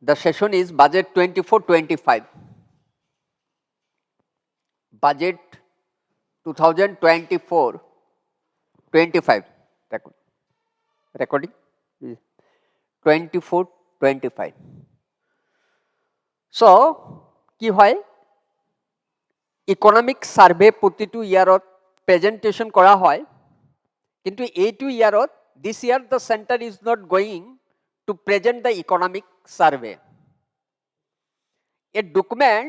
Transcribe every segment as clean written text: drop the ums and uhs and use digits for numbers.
The session is budget 24-25. Budget 2024-25. Recording 24-25. So কি হয় economic survey প্রতিটো ইয়ারত প্রেজেন্টেশন করা হয় কিন্তু এইটো ইয়ারত this year the centre is not going to present the economic survey. A document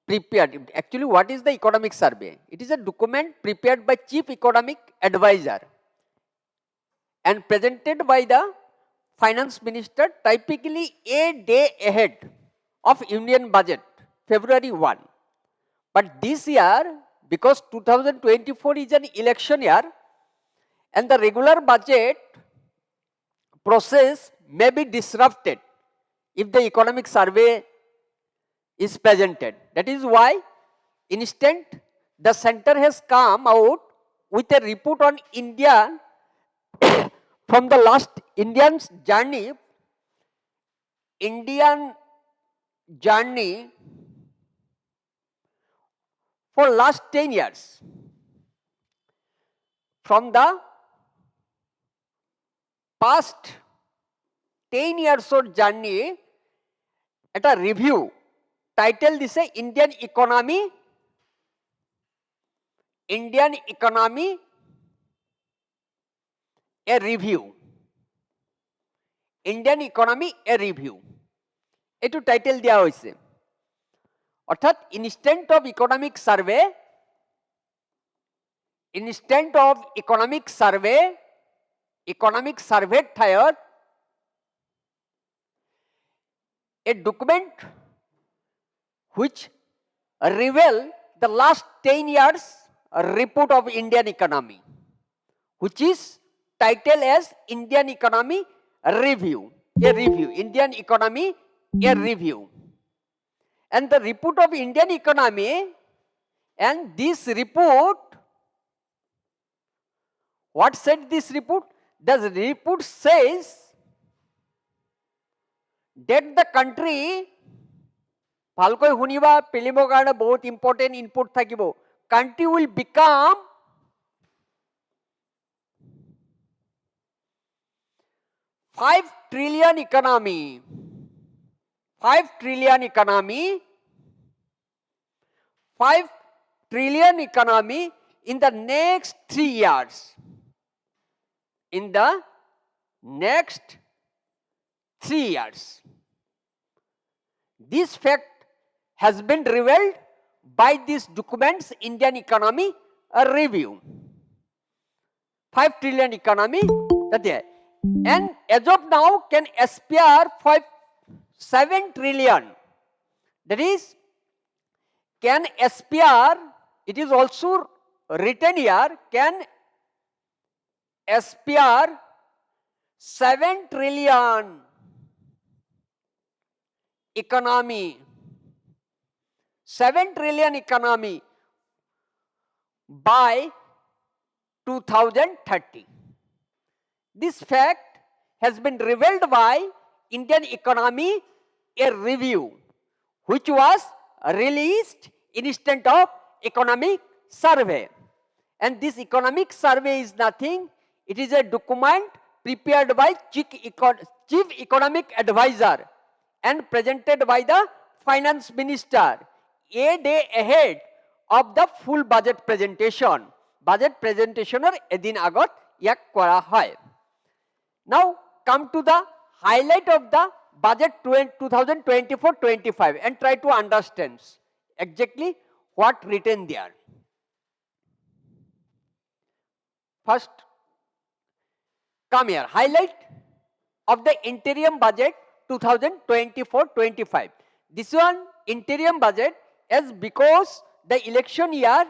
prepared, actually what is the economic survey? It is a document prepared by chief economic advisor and presented by the finance minister typically a day ahead of union budget, February 1. But this year, because 2024 is an election year and the regular budget process may be disrupted if the economic survey is presented. That is why instant the center has come out with a report on India from the last Indian journey for last 10 years. From the past 10 years of journey at a review title this is Indian economy a review. Indian economy a review. এটো title দেওয়া হয়েছে অর্থাৎ instant of economic survey ঠাইত a document which reveal the last 10 years report of Indian economy, which is titled as Indian economy review, Indian economy a review. And the report of Indian economy, and this report, what said this report? The report says that the country, ভালকৈ শুনিবা প্ৰিলিমৰ কাৰণে বহুত important input থাকিব, country will become $5 trillion economy in the next 3 years. In the next 3 years. This fact has been revealed by this document's Indian economy review. 5 trillion economy, and as of now can aspire for 7 trillion. That is, can aspire, it is also written here, can aspire 7 trillion economy, 7 trillion economy by 2030. This fact has been revealed by Indian economy a review, which was released instant of economic survey. And this economic survey is nothing, it is a document prepared by chief economic advisor and presented by the finance minister a day ahead of the full budget presentation. Budget presentation or edin agot yak kora hoy. Now come to the highlight of the budget 2024-25 and try to understand exactly what written there. First, come here, highlight of the interim budget 2024-25. This one interim budget is because the election year,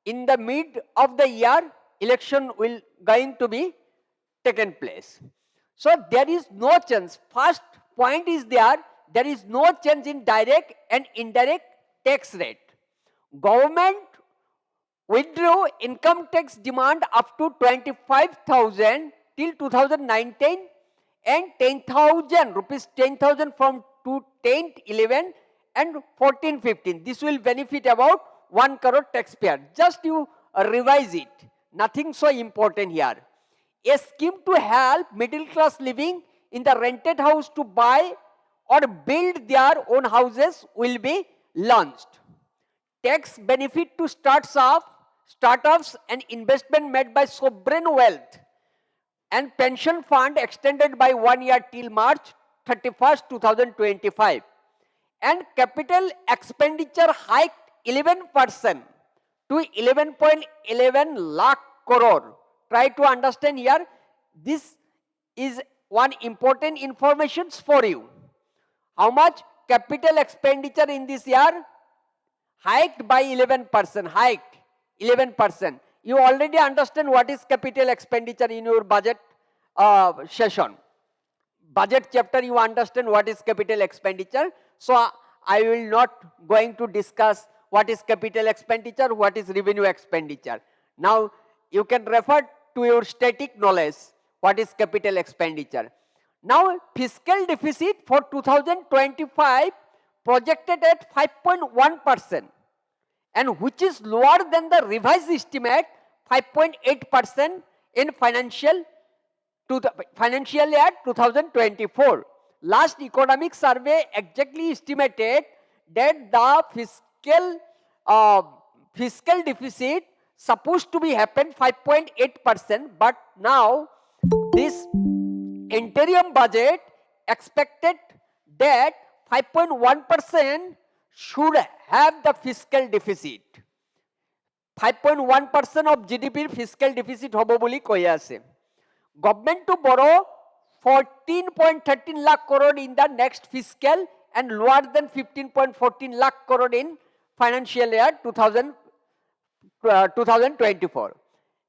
in the mid of the year election will going to be taken place. So there is no change. First point is there is no change in direct and indirect tax rate. Government withdrew income tax demand up to 25,000 till 2019 and 10,000 rupees, 10,000 from 10th 11 and 14 15. This will benefit about 1 crore taxpayer. Just you revise it. Nothing so important here. A scheme to help middle class living in the rented house to buy or build their own houses will be launched. Tax benefit to startups and investment made by sovereign wealth and pension fund extended by 1 year till March 31st, 2025. And capital expenditure hiked 11% to 11.11 lakh crore. Try to understand here. This is one important information for you. How much capital expenditure in this year? Hiked by 11%. Hiked 11%. You already understand what is capital expenditure in your budget session. Budget chapter, you understand what is capital expenditure. So I will not going to discuss what is capital expenditure, what is revenue expenditure. Now you can refer to your static knowledge what is capital expenditure. Now fiscal deficit for 2025 projected at 5.1%, and which is lower than the revised estimate 5.8% in financial year 2024. Last economic survey exactly estimated that the fiscal deficit supposed to be happen 5.8%, but now this interim budget expected that 5.1% should have the fiscal deficit. 5.1% of GDP fiscal deficit hobo boli koi ase. Government to borrow 14.13 lakh crore in the next fiscal and lower than 15.14 lakh crore in financial year 2024.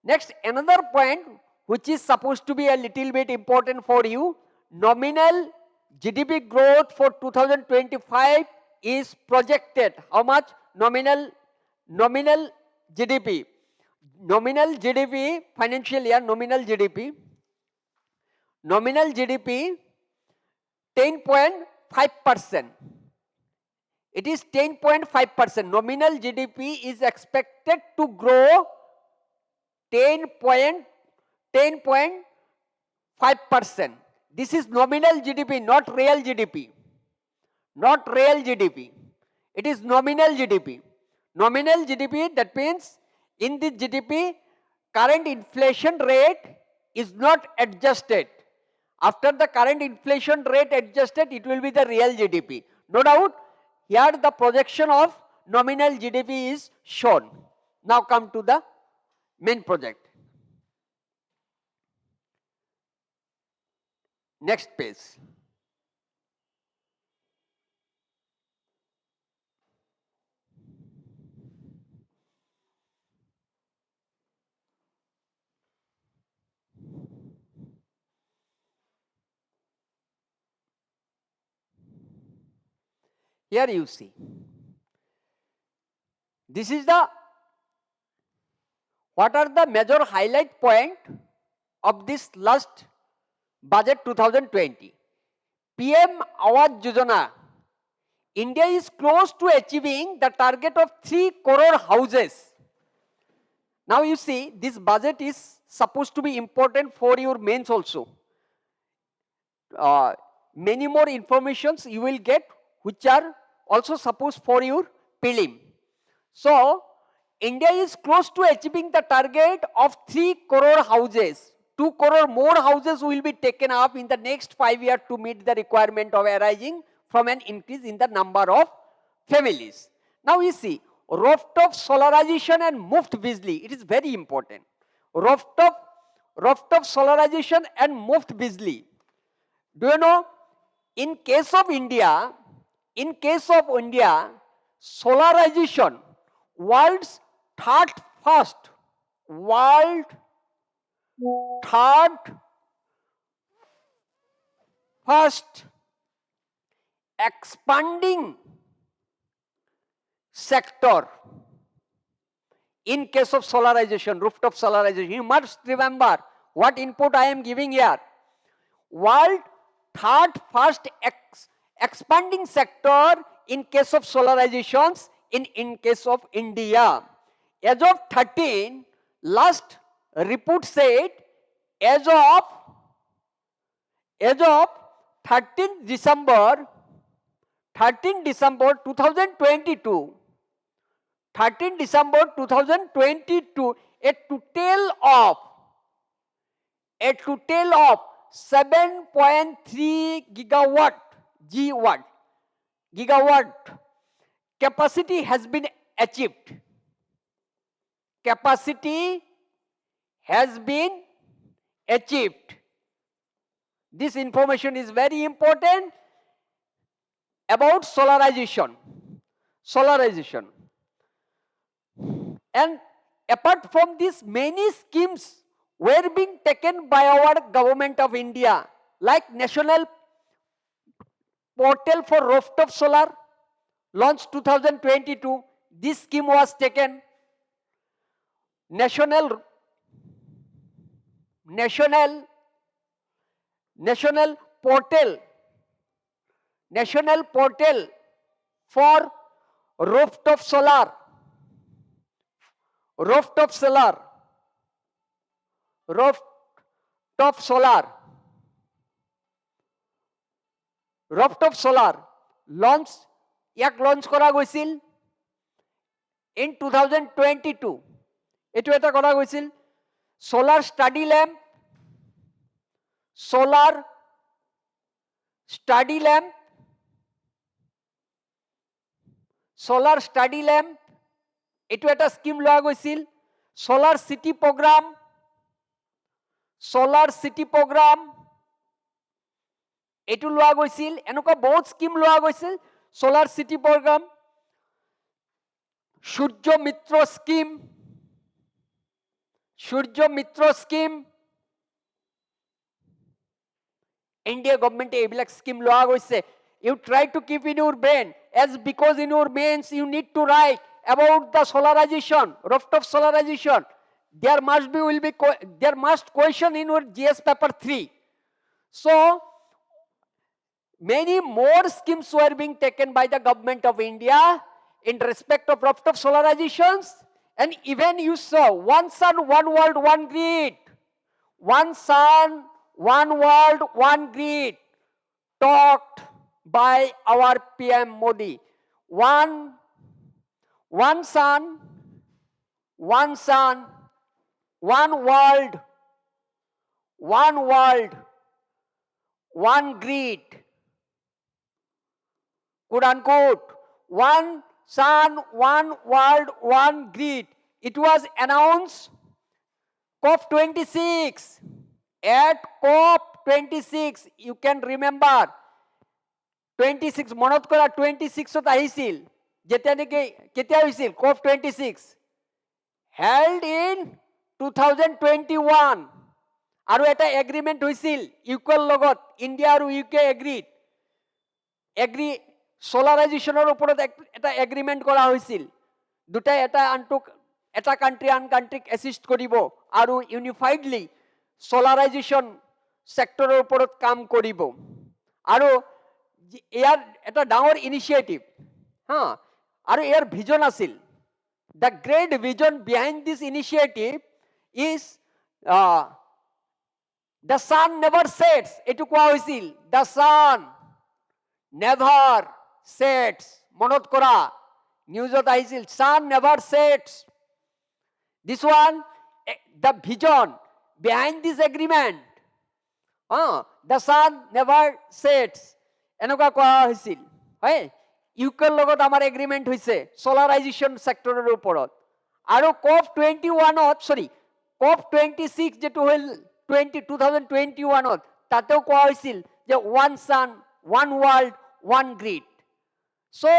Next, another point which is supposed to be a little bit important for you, nominal GDP growth for 2025 is projected. How much? Nominal GDP. Nominal GDP, financial year nominal GDP 10.5%. It is 10.5%. Nominal GDP is expected to grow 10.5%. This is nominal GDP, not real GDP. Not real GDP. It is nominal GDP. Nominal GDP, that means in this GDP, current inflation rate is not adjusted. After the current inflation rate adjusted, it will be the real GDP. No doubt, here the projection of nominal GDP is shown. Now come to the main project. Next page. Here you see. This is the, what are the major highlight point of this last budget 2020. PM Awas Yojana. India is close to achieving the target of 3 crore houses. Now you see, this budget is supposed to be important for your mains also. Many more informations you will get which are also supposed for your prelim. So India is close to achieving the target of 3 crore houses. 2 crore more houses will be taken up in the next 5 years to meet the requirement of arising from an increase in the number of families. Now you see, rooftop solarization and muft bijli. It is very important. Rooftop solarization and muft bijli. Do you know, in case of India, solarization, world's third first expanding sector in case of solarization, rooftop solarization. You must remember what input I am giving here. World third fast expanding sector in case of solarizations in case of India. As of 13, last report said, as of 13 December 2022, 13 December 2022, a total of 7.3 gigawatt capacity has been achieved. Capacity has been achieved. This information is very important about solarization. And apart from this, many schemes were being taken by our government of India, like National Portal for Rooftop Solar, launched 2022. This scheme was taken. National Portal for Rooftop Solar. Rooftop solar launch করা গৈছিল in 2022. এটো এটা করা গৈছিল solar study lamp এটো এটা scheme লোৱা গৈছিল solar city program এটো লোৱা গৈছিল এনেকুৱা বহুত স্কিম লোৱা গৈছিল solar city program সূর্য মিত্র স্কিম India government এইবিলাক স্কিম লোৱা গৈছে you try to keep in your brain as because in your mains you need to write about the solarization rooftop solarization there must question in your GS paper 3 so many more schemes were being taken by the government of India in respect of rooftop solarizations and even you saw one sun one world one grid one sun one world one grid talked by our PM Modi one sun one world one grid quote unquote one sun one world one grid it was announced COP26 at COP26 you can remember 26 মনত কৰা 26 ত আহিছিল যেতিয়া নেকি কেতিয়া হৈছিল COP26 held in 2021 আৰু এটা এগ্ৰিমেন্ট হৈছিল ইউকেৰ লগত ইন্ডিয়া আৰু ইউকে এগ্ৰি solarization ওপৰত এটা এগ্ৰিমেন্ট কৰা হৈছিল দুটা এটা কান্ট্ৰি আন কান্ট্ৰিক অ্যাসিস্ট কৰিব আৰু ইউনিফাইডলি solarization সেক্টৰৰ ওপৰত কাম কৰিব আৰু ইয়াৰ এটা ডাঙৰ ইনিশিয়েটিভ আৰু ইয়াৰ ভিজন আছিল the great vision behind this initiative is the sun never sets etu koa hoisil the sun never sets monot kora news ot ahisil sun never sets this one the vision behind this agreement the sun never sets enoka koa hoisil hoy ইউকেৰ লগত আমাৰ agreement হৈছে সলাৰাইজেশন সেক্টৰৰ ওপৰত আৰু COP26 যেটো হল 2021 তাতেও কোৱা হৈছিল যে one sun one world one grid so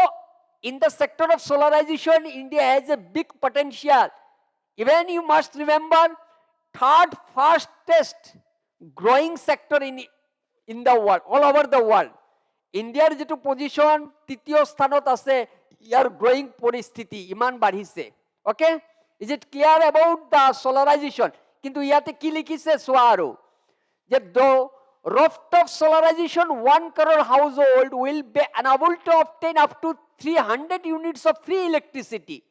in the sector of solarization India has a big potential even you must remember third fastest growing sector in the world all over the world ইন্ডিয়াৰ যেটো position তৃতীয় স্থানত আছে ইয়াৰ গ্ৰোইং পৰিস্থিতি ইমান বাঢ়িছে okay is it clear about the solarization কিন্তু ইয়াতে কি লিখিছে সোৱা আৰু যে rooftop solarization, 1 crore household will be unable to obtain up to 300 units of free electricity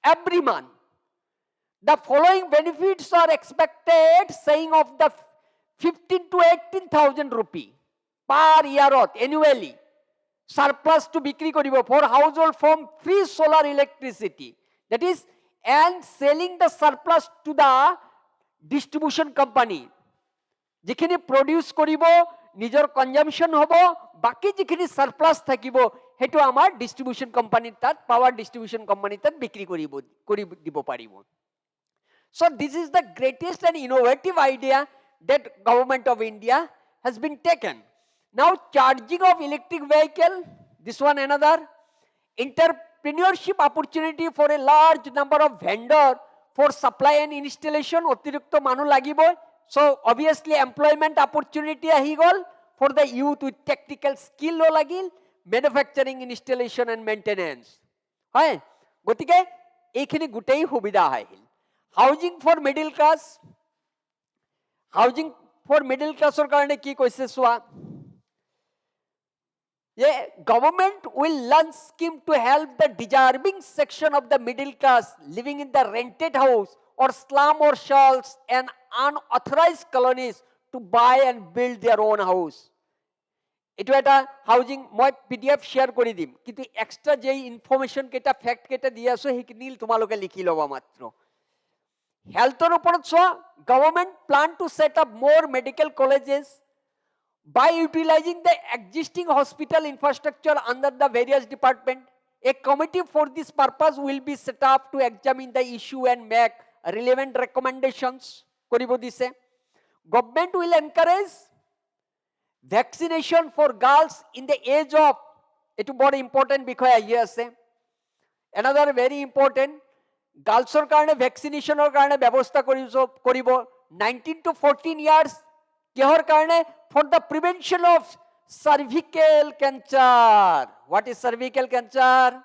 every month. The following benefits are expected, saying of the 15 to 18,000 rupee per year annually. Surplus to bikri koribo for household from free solar electricity. That is, and selling the surplus to the distribution company. Jikhini produce koribo, nijor consumption hobo, baki jikhini surplus thakibo, hetu amar distribution company tat, power distribution company tat bikri koribo paribo. So this is the greatest and innovative idea that government of India has been taken. Now charging of electric vehicle, this one another. Entrepreneurship opportunity for a large number of vendor for supply and installation, অতিরিক্ত মানুষ লাগিব. So obviously employment opportunity ahi gol for the youth with technical skill lo lagil, manufacturing, installation and maintenance. হয় গতিকে এইখিনি গোটেই সুবিধা Ahil. Housing for middle class, housing for middle class or karone ki koise soa. Government will launch scheme to help the deserving section of the middle class living in the rented house or slum or shells and unauthorized colonies to buy and build their own house. Etu eta housing moi PDF share kori dim, kintu extra jei information keta fact keta diye aso hiknil tomaloke likhi loba matro. Healthor oporot soa, government plan to set up more medical colleges by utilizing the existing hospital infrastructure under the various departments. A committee for this purpose will be set up to examine the issue and make relevant recommendations. Koribo dise. Government will encourage vaccination for girls in the age of, etu body important because here say. Another very important, girlsor karone vaccination or karone ব্যবস্থা koribo 19 to 14 years kehor karone for the prevention of cervical cancer. What is cervical cancer?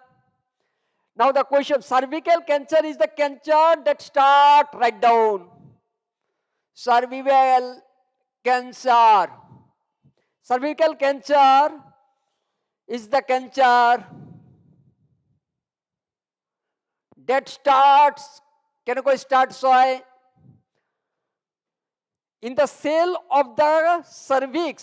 Now the question, cervical cancer is the cancer that start, write down. Cervical cancer. Cervical cancer is the cancer that starts, kenako starts hoy in the cell of the cervix.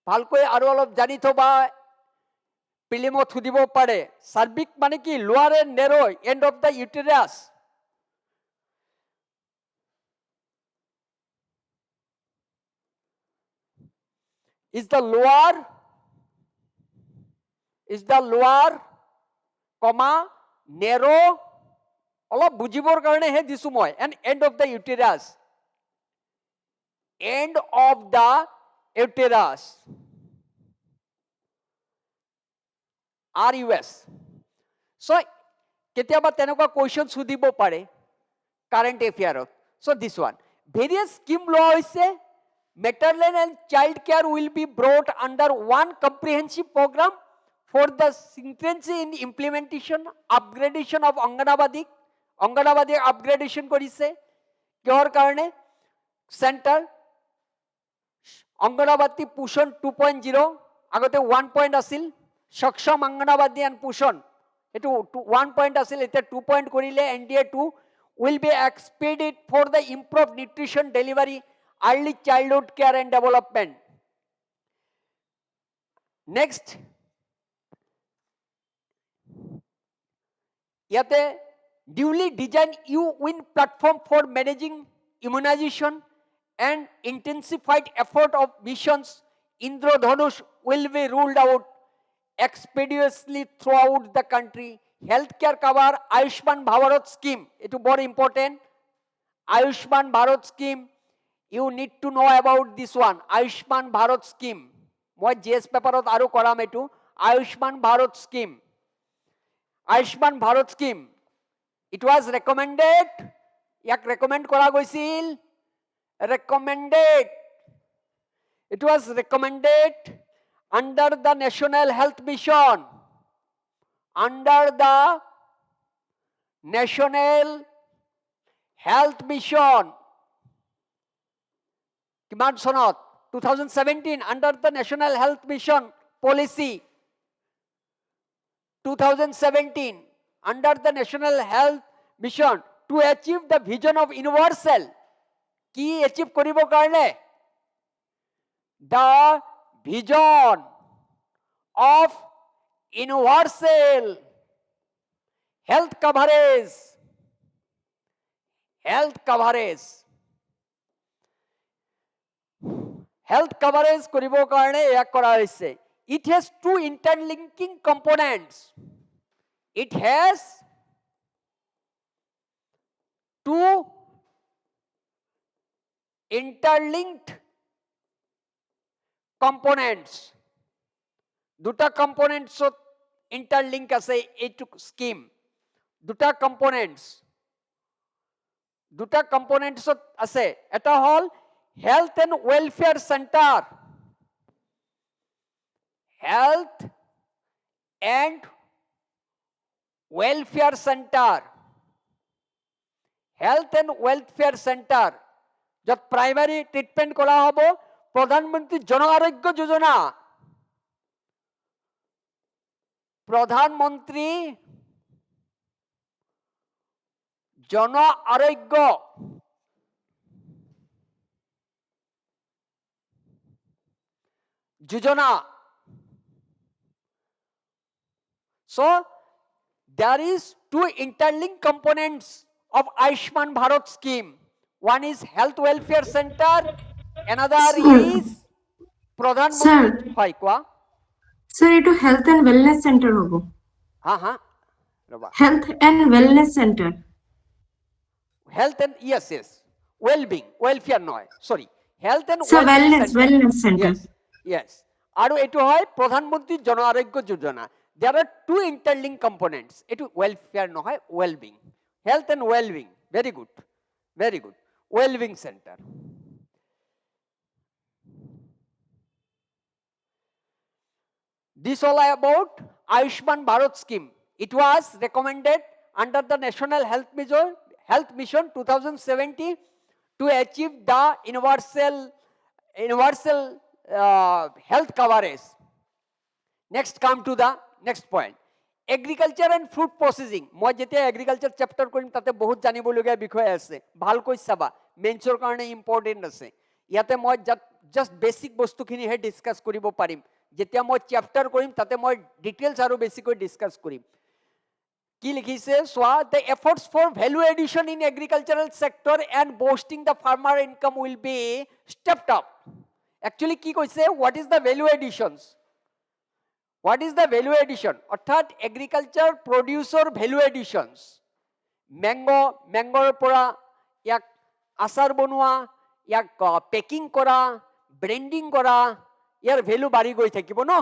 ভালকৈ আৰু অলপ জানি থবা, প্ৰিলিমত সুধিব পাৰে. cervix মানে কি? lower and narrow end of the uterus. Is the lower comma narrow অলপ বুজিবৰ কাৰণে হে দিছো মই, and end of the uterus. End of the uterus. RUS. So কেতিয়াবা তেনেকুৱা কোৱেশ্চন সুধিব পাৰে current এফেয়াৰত. So this one, various scheme law hoise, maternal and child care will be brought under one comprehensive program for the synchronicity in implementation, upgradation of Anganabadi upgradation করিছে কিহৰ কাৰণে? Centre anganwadi পোষণ 2.0, আগতে 1 point আছিল, সক্ষম anganwadi and পোষণ এটো 1 point আছিল, এটা 2 পয়েন্ট করিলে NDA 2 will be expedite for the improved nutrition delivery, early childhood care and development. Next, ইয়াতে duly designed UN platform for managing immunization and intensified effort of missions Indradhanush will be rolled out expeditiously throughout the country. Healthcare cover Ayushman Bharat scheme, it is very important. Ayushman Bharat scheme, you need to know about this one. Ayushman Bharat scheme, moi GS paperot aru koram etu. Ayushman Bharat scheme, Ayushman Bharat scheme, it was recommended, yak recommend kora goisil, recommended, it was recommended under the National Health Mission, under the National Health Mission, কিমান চনত 2017 under the National Health Mission policy 2017 under the National Health Mission to achieve the vision of universal কি achieve কৰিব কাৰণে the vision of universal health coverage health coverage কৰিবৰ কাৰণে ইয়াক কৰা হৈছে it has two interlinking components it has two interlinked components দুটা components interlink আছে এইটো স্কিম দুটা components আছে এটা হল health and welfare center health and welfare center health and welfare center যত primary treatment কৰা হ'ব প্ৰধানমন্ত্ৰী জন আৰোগ্য যোজনা প্ৰধানমন্ত্ৰী Jan Arogya Yojana so there is two interlinked components of Ayushman Bharat scheme one is health welfare center another is pradhan mantri hoy kwa sir eto health and wellness center hobo ha health and wellness center health and yes well being welfare no sorry health and so wellness center yes aru eto hoy pradhan mantri jon arogya yojana there are two interlinked components eto welfare no hoy well being health and well being very good well being center this all about Ayushman Bharat scheme it was recommended under the National Health Mission 2017 to achieve the universal health coverage next come to the next point agriculture and food processing মই যেতিয়া agriculture chapter কৰিম তাতে বহুত জানিবলগীয়া বিষয় আছে ভালকৈ চাবা মেন্সৰ কাৰণে ইম্পৰ্টেন্ট আছে ইয়াতে মই জাস্ট বেসিক বস্তুখিনি হে ডিসকাস কৰিব পাৰিম যেতিয়া মই চ্যাপ্টাৰ কৰিম তাতে মই ডিটেইলছ আৰু বেছিকৈ ডিসকাস কৰিম কি লিখিছে সোয়া the efforts for value addition in agricultural sector and boosting the farmer income will be stepped up actually কি কৈছে what is the value addition অর্থাৎ agriculture producer value additions mangoৰ পৰা ইয়াক আচাৰ বনোৱা ইয়াক পেকিং কৰা ব্ৰেন্ডিং কৰা ইয়াৰ ভ্যালু বাঢ়ি গৈ থাকিব ন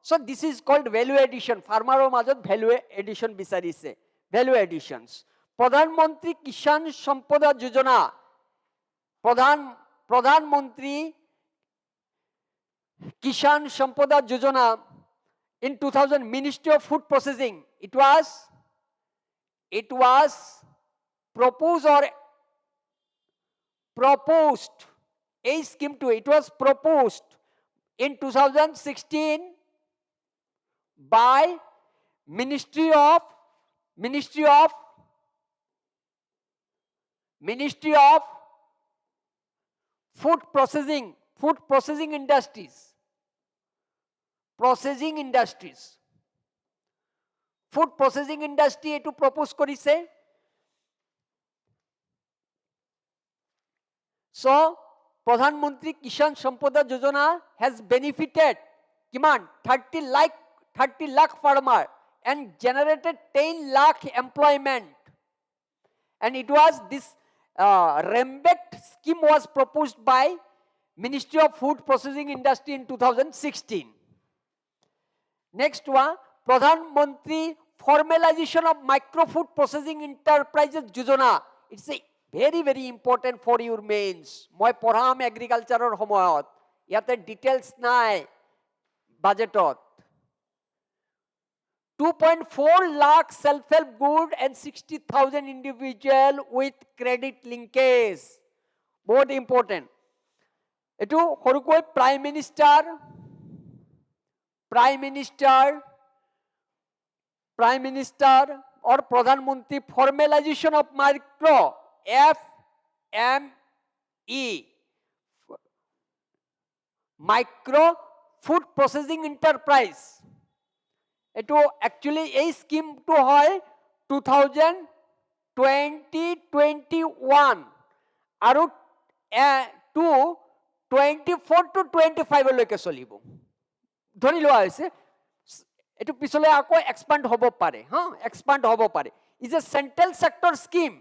so this is called value addition farmerৰ মাজত value addition বিচাৰিছে value additions প্ৰধানমন্ত্ৰী কিষাণ সম্পদা যোজনা প্ৰধানমন্ত্ৰী কিষাণ সম্পদা যোজনা in 2000 Ministry of Food Processing it was proposed a scheme to it was proposed in 2016 by Ministry of Food Processing Industries food processing industry etu propose korise so pradhan mantri kishan sampada yojana has benefited kiman 30 lakh farmer and generated 10 lakh employment and it was this rembet scheme was proposed by Ministry of Food Processing Industry in 2016 next one pradhan mantri formalization of micro food processing enterprises yojana it's a very important for your mains moi porham agriculture সময়ত ইয়াতে details নাই budgetot 2.4 lakh self-help group and 60,000 individual with credit linkage बहुत important এইটো সৰুকৈ prime minister or প্ৰধানমন্ত্ৰী formalization of micro FME micro food processing enterprise এইটো actually এই স্কিমটো হয় 2021 আৰু 24 to 25 লৈকে চলিব ধৰি লোৱা হৈছে এটো পিছলে আকৌ এক্সপান্ড হ'ব পাৰে এক্সপান্ড হ'ব পাৰে is a central sector scheme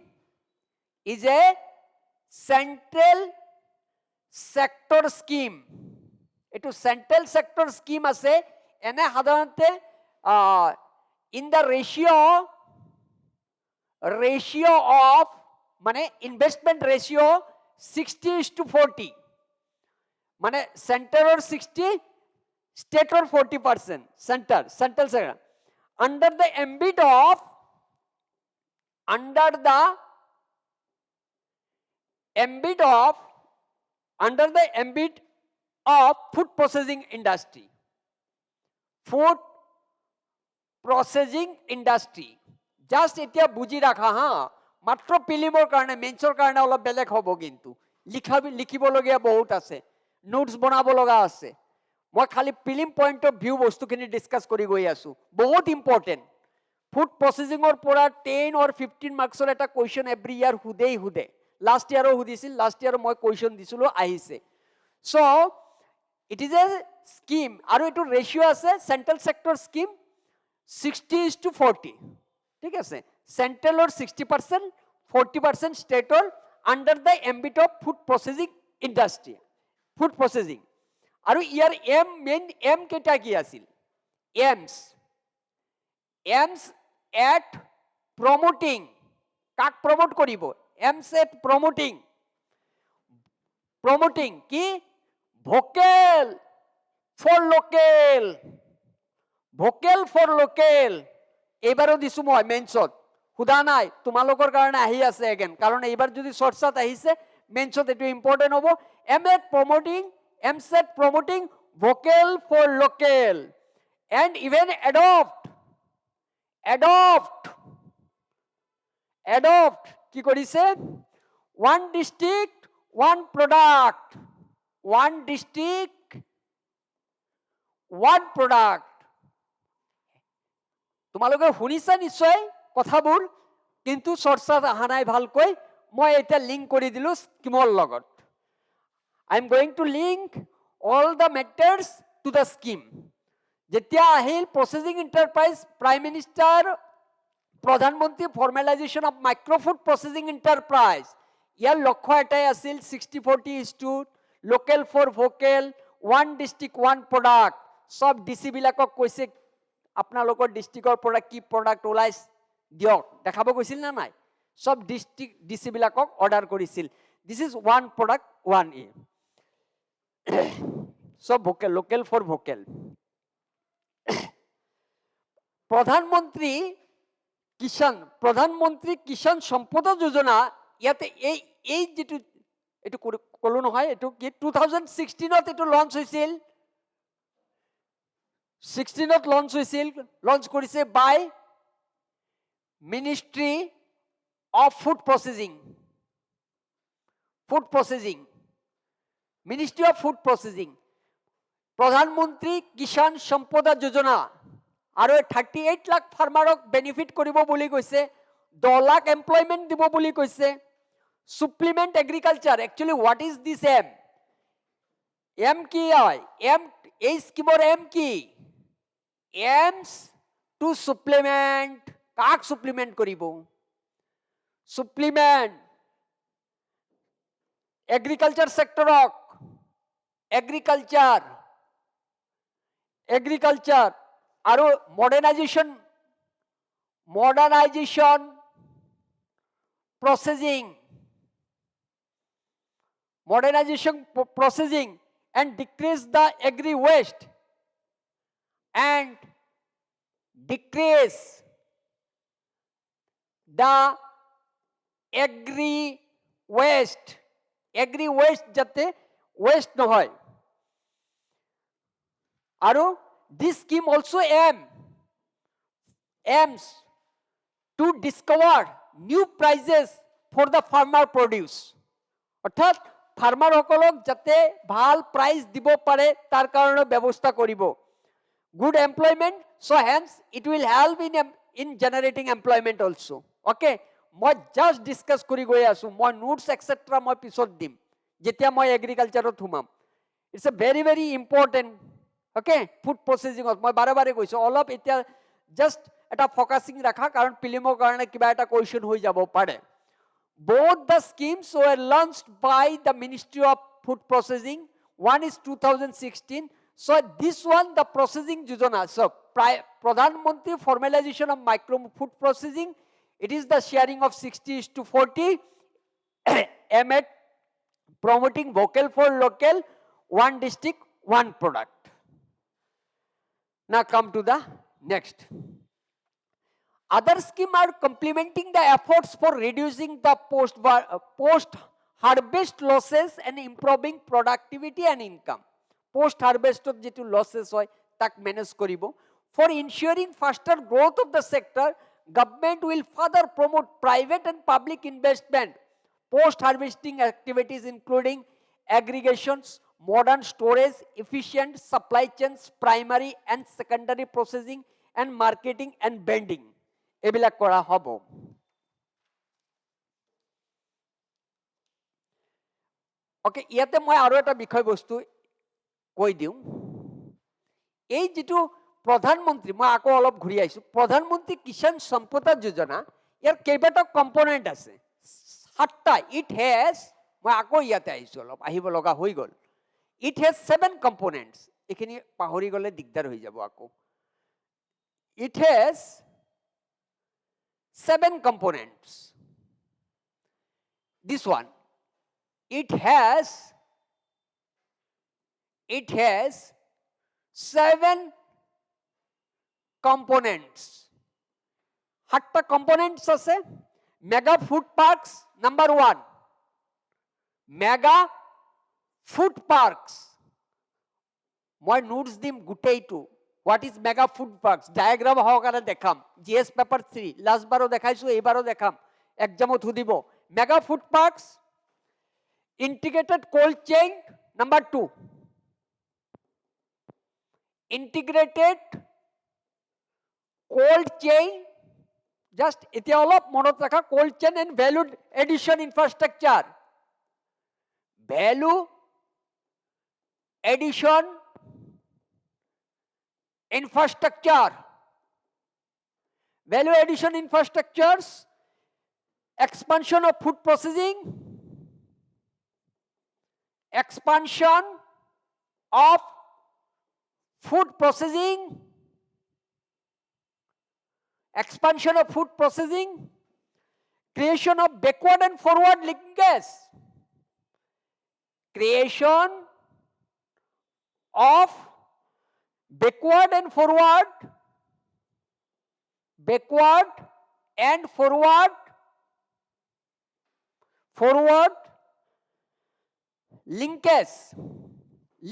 এটো সেন্ট্রাল সেক্টর স্কিম আছে এনে সাধাৰণতে in the ratio of মানে investment ratio 60:40 মানে সেন্টাৰৰ 60 stateৰ 40% central sector under the ambit of food processing industry just এতিয়া বুজি ৰাখা মাত্ৰ পিলিমৰ কাৰণে মেন্সৰ কাৰণে অলপ বেলেগ হ'ব কিন্তু লিখিবলগীয়া বহুত আছে নোটস বনাব লগা আছে মই খালি পিলিম পইণ্ট অফ ভিউ বস্তুখিনি ডিছকাছ কৰি গৈ আছো বহুত ইম্পৰ্টেণ্ট ফুড প্ৰচেছিঙৰ পৰা 10 or 15 মাৰ্কছৰ এটা কুৱেশ্যন এভৰি ইয়াৰ সুধে লাষ্ট ইয়াৰো সুধিছিল লাষ্ট ইয়াৰো মই কুৱেশ্যন দিছিলোঁ আহিছে চ' ইট ইজ এ স্কিম আৰু এইটো ৰেচিঅ' আছে চেণ্ট্ৰেল ছেক্টৰ স্কিম 60:40 ঠিক আছে সেন্ট্রালৰ 60% 40% স্টেটৰ under the ambit of food processing industry food processing আৰু ইয়াৰ মেইন এম কেইটা কি আছিল এমছ এট প্ৰমোটিং কাক প্ৰমোট কৰিব এমছ এট প্ৰমোটিং কি ভোকেল ফৰ লোকেল এইবাৰো দিছো মই মেন্সত সুধা নাই তোমালোকৰ কাৰণে আহি আছে এগেন কাৰণ এইবাৰ যদি চৰ্চাত আহিছে মেন্সত এটো ইম্পৰ্টেন্ট হ'ব aims at promoting vocal for local and even adopt কি কৰিছে one district one product তোমালোকে শুনিছা নিশ্চয় কথাবোৰ কিন্তু চৰ্চাত অহা নাই ভালকৈ মই এটা লিংক কৰি দিলো স্কিমৰ লগত I am going to link all the matters to the scheme যেতিয়া আহিল প্ৰচেছিং এণ্টাৰপ্ৰাইজ প্ৰাইম মিনিষ্টাৰ প্ৰধানমন্ত্ৰী formalization of micro food processing enterprise ইয়াৰ লক্ষ্য এটাই আছিল 60:40 local for vocal one district one product সব ডিচি বিলাকক কৈছে আপোনালোকৰ ডিষ্ট্ৰিক্টৰ পৰা কি প্ৰডাক্ট ওলাইছ দিয়ক দেখাব কৈছিল না নাই সব ডিষ্ট্ৰিক্ট ডিচি বিলাকক অৰ্ডাৰ কৰিছিল this is one product one a সব ভোকেল লোকেল ফৰ ভোকেল প্ৰধানমন্ত্ৰী কিষাণ সম্পদা যোজনা ইয়াতে এই যেটো এটো কলো নহয় এটো কি 2016ত এটো লঞ্চ হৈছিল 16ত লঞ্চ কৰিছে by ministry of food processing Pradhan Mantri Kisan সম্পদা যোজনা আৰু 38 লাখ ফাৰ্মাৰক বেনিফিট কৰিব বুলি কৈছে 10 লাখ এমপ্লয়মেন্ট দিব বুলি কৈছে supplement agriculture actually what is this m কি হয় এই স্কিমৰ এম কি aims to supplement কাক supplement কৰিব supplement agriculture sectorক agriculture আৰু modernization processing and decrease the agri waste agri waste যাতে waste নহয় আৰু this scheme also aims to discover new prices for the farmer produce অৰ্থাৎ ফাৰ্মাৰ সকলক যাতে ভাল প্ৰাইজ দিব পাৰে তাৰ কাৰণে ব্যৱস্থা কৰিব good employment so hence it will help in generating employment also okay মই just discuss কৰি গৈ আছো মই notes etc মই পিছত দিম যেতিয়া মই এগ্ৰিকালচাৰত হুমাম it's a very very important okay food processing মই বাৰে বাৰে কৈছো অলপ এতিয়া just এটা ফোকাসিং ৰাখা কাৰণ প্ৰিলিমৰ কাৰণে কিবা এটা কোৱেশ্চন হৈ যাব পাৰে both the schemes were launched by the Ministry of Food Processing one is 2016 so this one the processing yojana so pradhan mantri formalization of micro food processing it is the sharing of 60:40 aimed at promoting vocal for local one district one product now come to the next other schemes are complementing the efforts for reducing the post harvest losses and improving productivity and income post harvest যেটো losses হয় তাক manage কৰিব for ensuring faster growth of the sector government will further promote private and public investment post harvesting activities including aggregations modern storage efficient supply chains primary and secondary processing and marketing and vending এবিলাক কৰা হ'ব ওকে ইয়াতে মই আৰু এটা বিষয়বস্তু কৈ দিওঁ এই যেটো প্ৰধানমন্ত্ৰী মই আকৌ অলপ ঘূৰি আহিছো প্ৰধানমন্ত্ৰী কিষাণ সম্পদা যোজনা ইয়াৰ কেইবাটা কম্পোনেন্ট আছে 7টা ইট হেজ মই আকৌ ইয়াতে আহিছো অলপ আহিব লগা হৈ গল ইট হেজ 7 কম্পোনেন্টস এখিনি পাহৰি গলে দিগদাৰ হৈ যাব আকৌ it has 7 components this one it has 7 components 7টা components আছে mega food parks number 1 mega food parks মই নোটস দিম গুটেইটো what is mega food parks diagram হওকারে দেখাম gs paper 3 লাস্ট বারও দেখাইছো এইবারও দেখাম এক্সামত হুদিব mega food parks integrated cold chain number 2 integrated cold chain just এতিয়া অলপ মনত রাখা cold chain and value addition infrastructure value addition infrastructure value addition infrastructures expansion of food processing expansion of food processing expansion of food processing creation of backward and forward linkage creation of backward and forward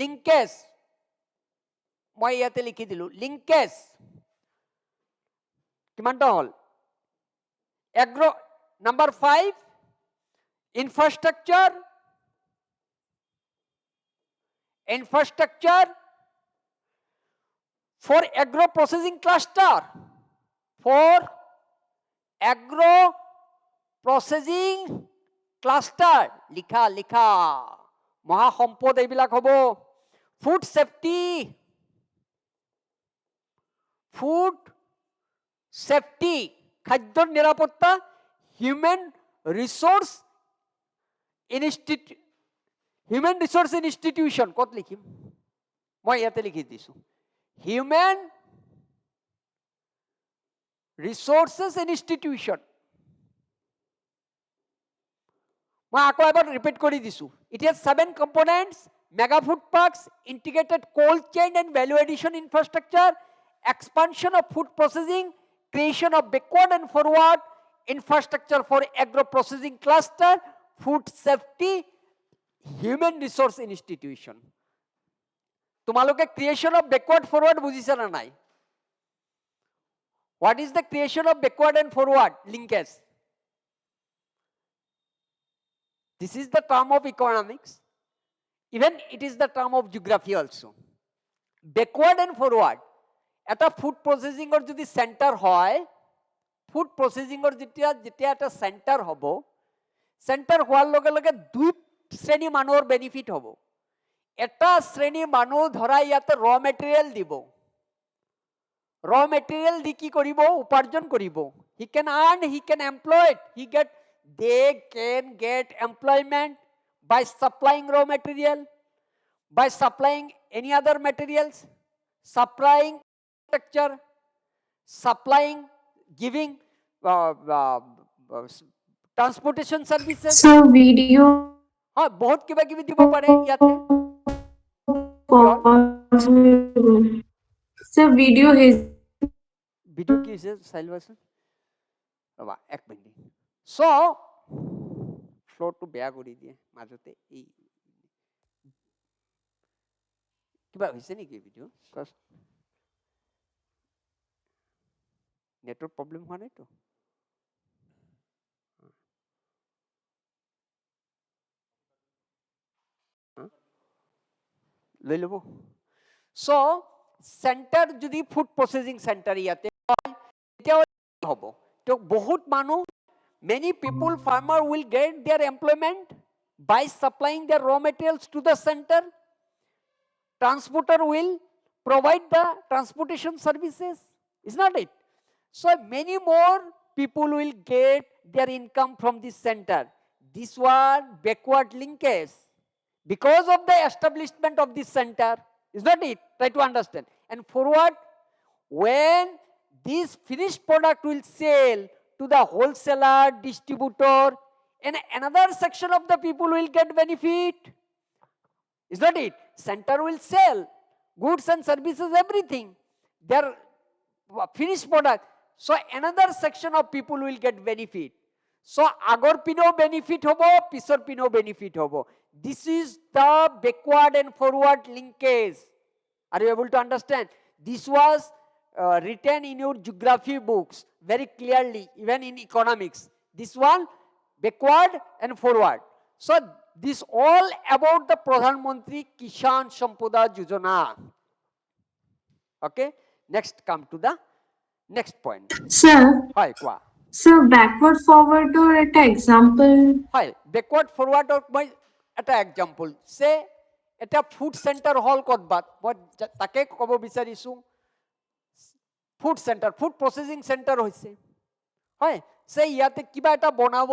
linkage মই ইয়াতে লিখি দিলো linkage কিমানটা হল agro number 5 infrastructure for agro processing cluster লিখা মহা সম্পদ এইবিলাক হব food safety খাদ্যৰ নিৰাপত্তা human resource institution কত লিখিম মই ইয়াতে লিখি দিছো human resources institution মই আকৌ এবাৰ ৰিপিট কৰি দিছো it has 7 components mega food parks integrated cold chain and value addition infrastructure expansion of food processing creation of backward and forward infrastructure for agro processing cluster food safety human resource institution. তোমালোকে creation of backward forward বুজিছা না নাই? What is the creation of backward and forward linkage? This is the term of economics. Even it is the term of geography also. Backward and forward. এটা food প্ৰচেছিঙৰ যদি centre হয়, food প্ৰচেছিঙৰ যেতিয়া এটা centre হ'ব, centre হোৱাৰ লগে লগে দুই শ্ৰেণী মানুহৰ বেনিফিট হ'ব। এটা শ্ৰেণী মানুহ ধৰা ইয়াতে ৰ মেটেৰিয়েল দিব, ৰ মেটেৰিয়েল দি কি কৰিব? উপাৰ্জন কৰিব। হি কেন আৰ্ন, হি কেন employed, they can get employment by supplying raw material, by supplying any other materials, supplying structure, supplying, giving transportation services. So video बहुत কিবা কিবি দিব পাৰে ইয়াতে। So video কি হৈছে চাই লোৱাচোন ৰবা এক মিনিট। সো ফ্লোৰটো বেয়া কৰি দিয়ে মাজতে, এই কিবা হৈছে নেকি ভিডিঅ? নেটৱৰ্ক প্ৰব্লেম হোৱা নাইতো? লৈ ল'ব। সো চেণ্টাৰ যদি ফুড প্ৰচেছিং চেণ্টাৰ ইয়াতে হয়, তেতিয়াও হ'ব তো বহুত মানুহ, many people, farmer will get their employment by supplying their raw materials to the center. Transporter will provide the transportation services, is not it? So many more people will get their income from this center. This was backward linkage because of the establishment of this center, is not it? Try to understand. And forward, when this finished product will sell to the wholesaler, distributor, and another section of the people will get benefit, is not it? Center will sell goods and services, everything, their finished product. So another section of people will get benefit. So আগৰ পিনেও benefit হ'ব, পিছৰ পিনেও benefit হ'ব. This is the backward and forward linkage. Are you able to understand? This was written in your geography books very clearly, even in economics. This one, backward and forward. So this all about the Pradhan Mantri Kisan Sampada Yojana. Okay, next come to the next point. Sir, হয় কোৱা। so backward forward or এটা example? হয়, backward forward মই এটা example সে এটা food centre হল ক'তবাত, মই তাকে ক'ব বিচাৰিছোঁ। Food centre, food processing centre হৈছে, হয় সে ইয়াতে কিবা এটা বনাব,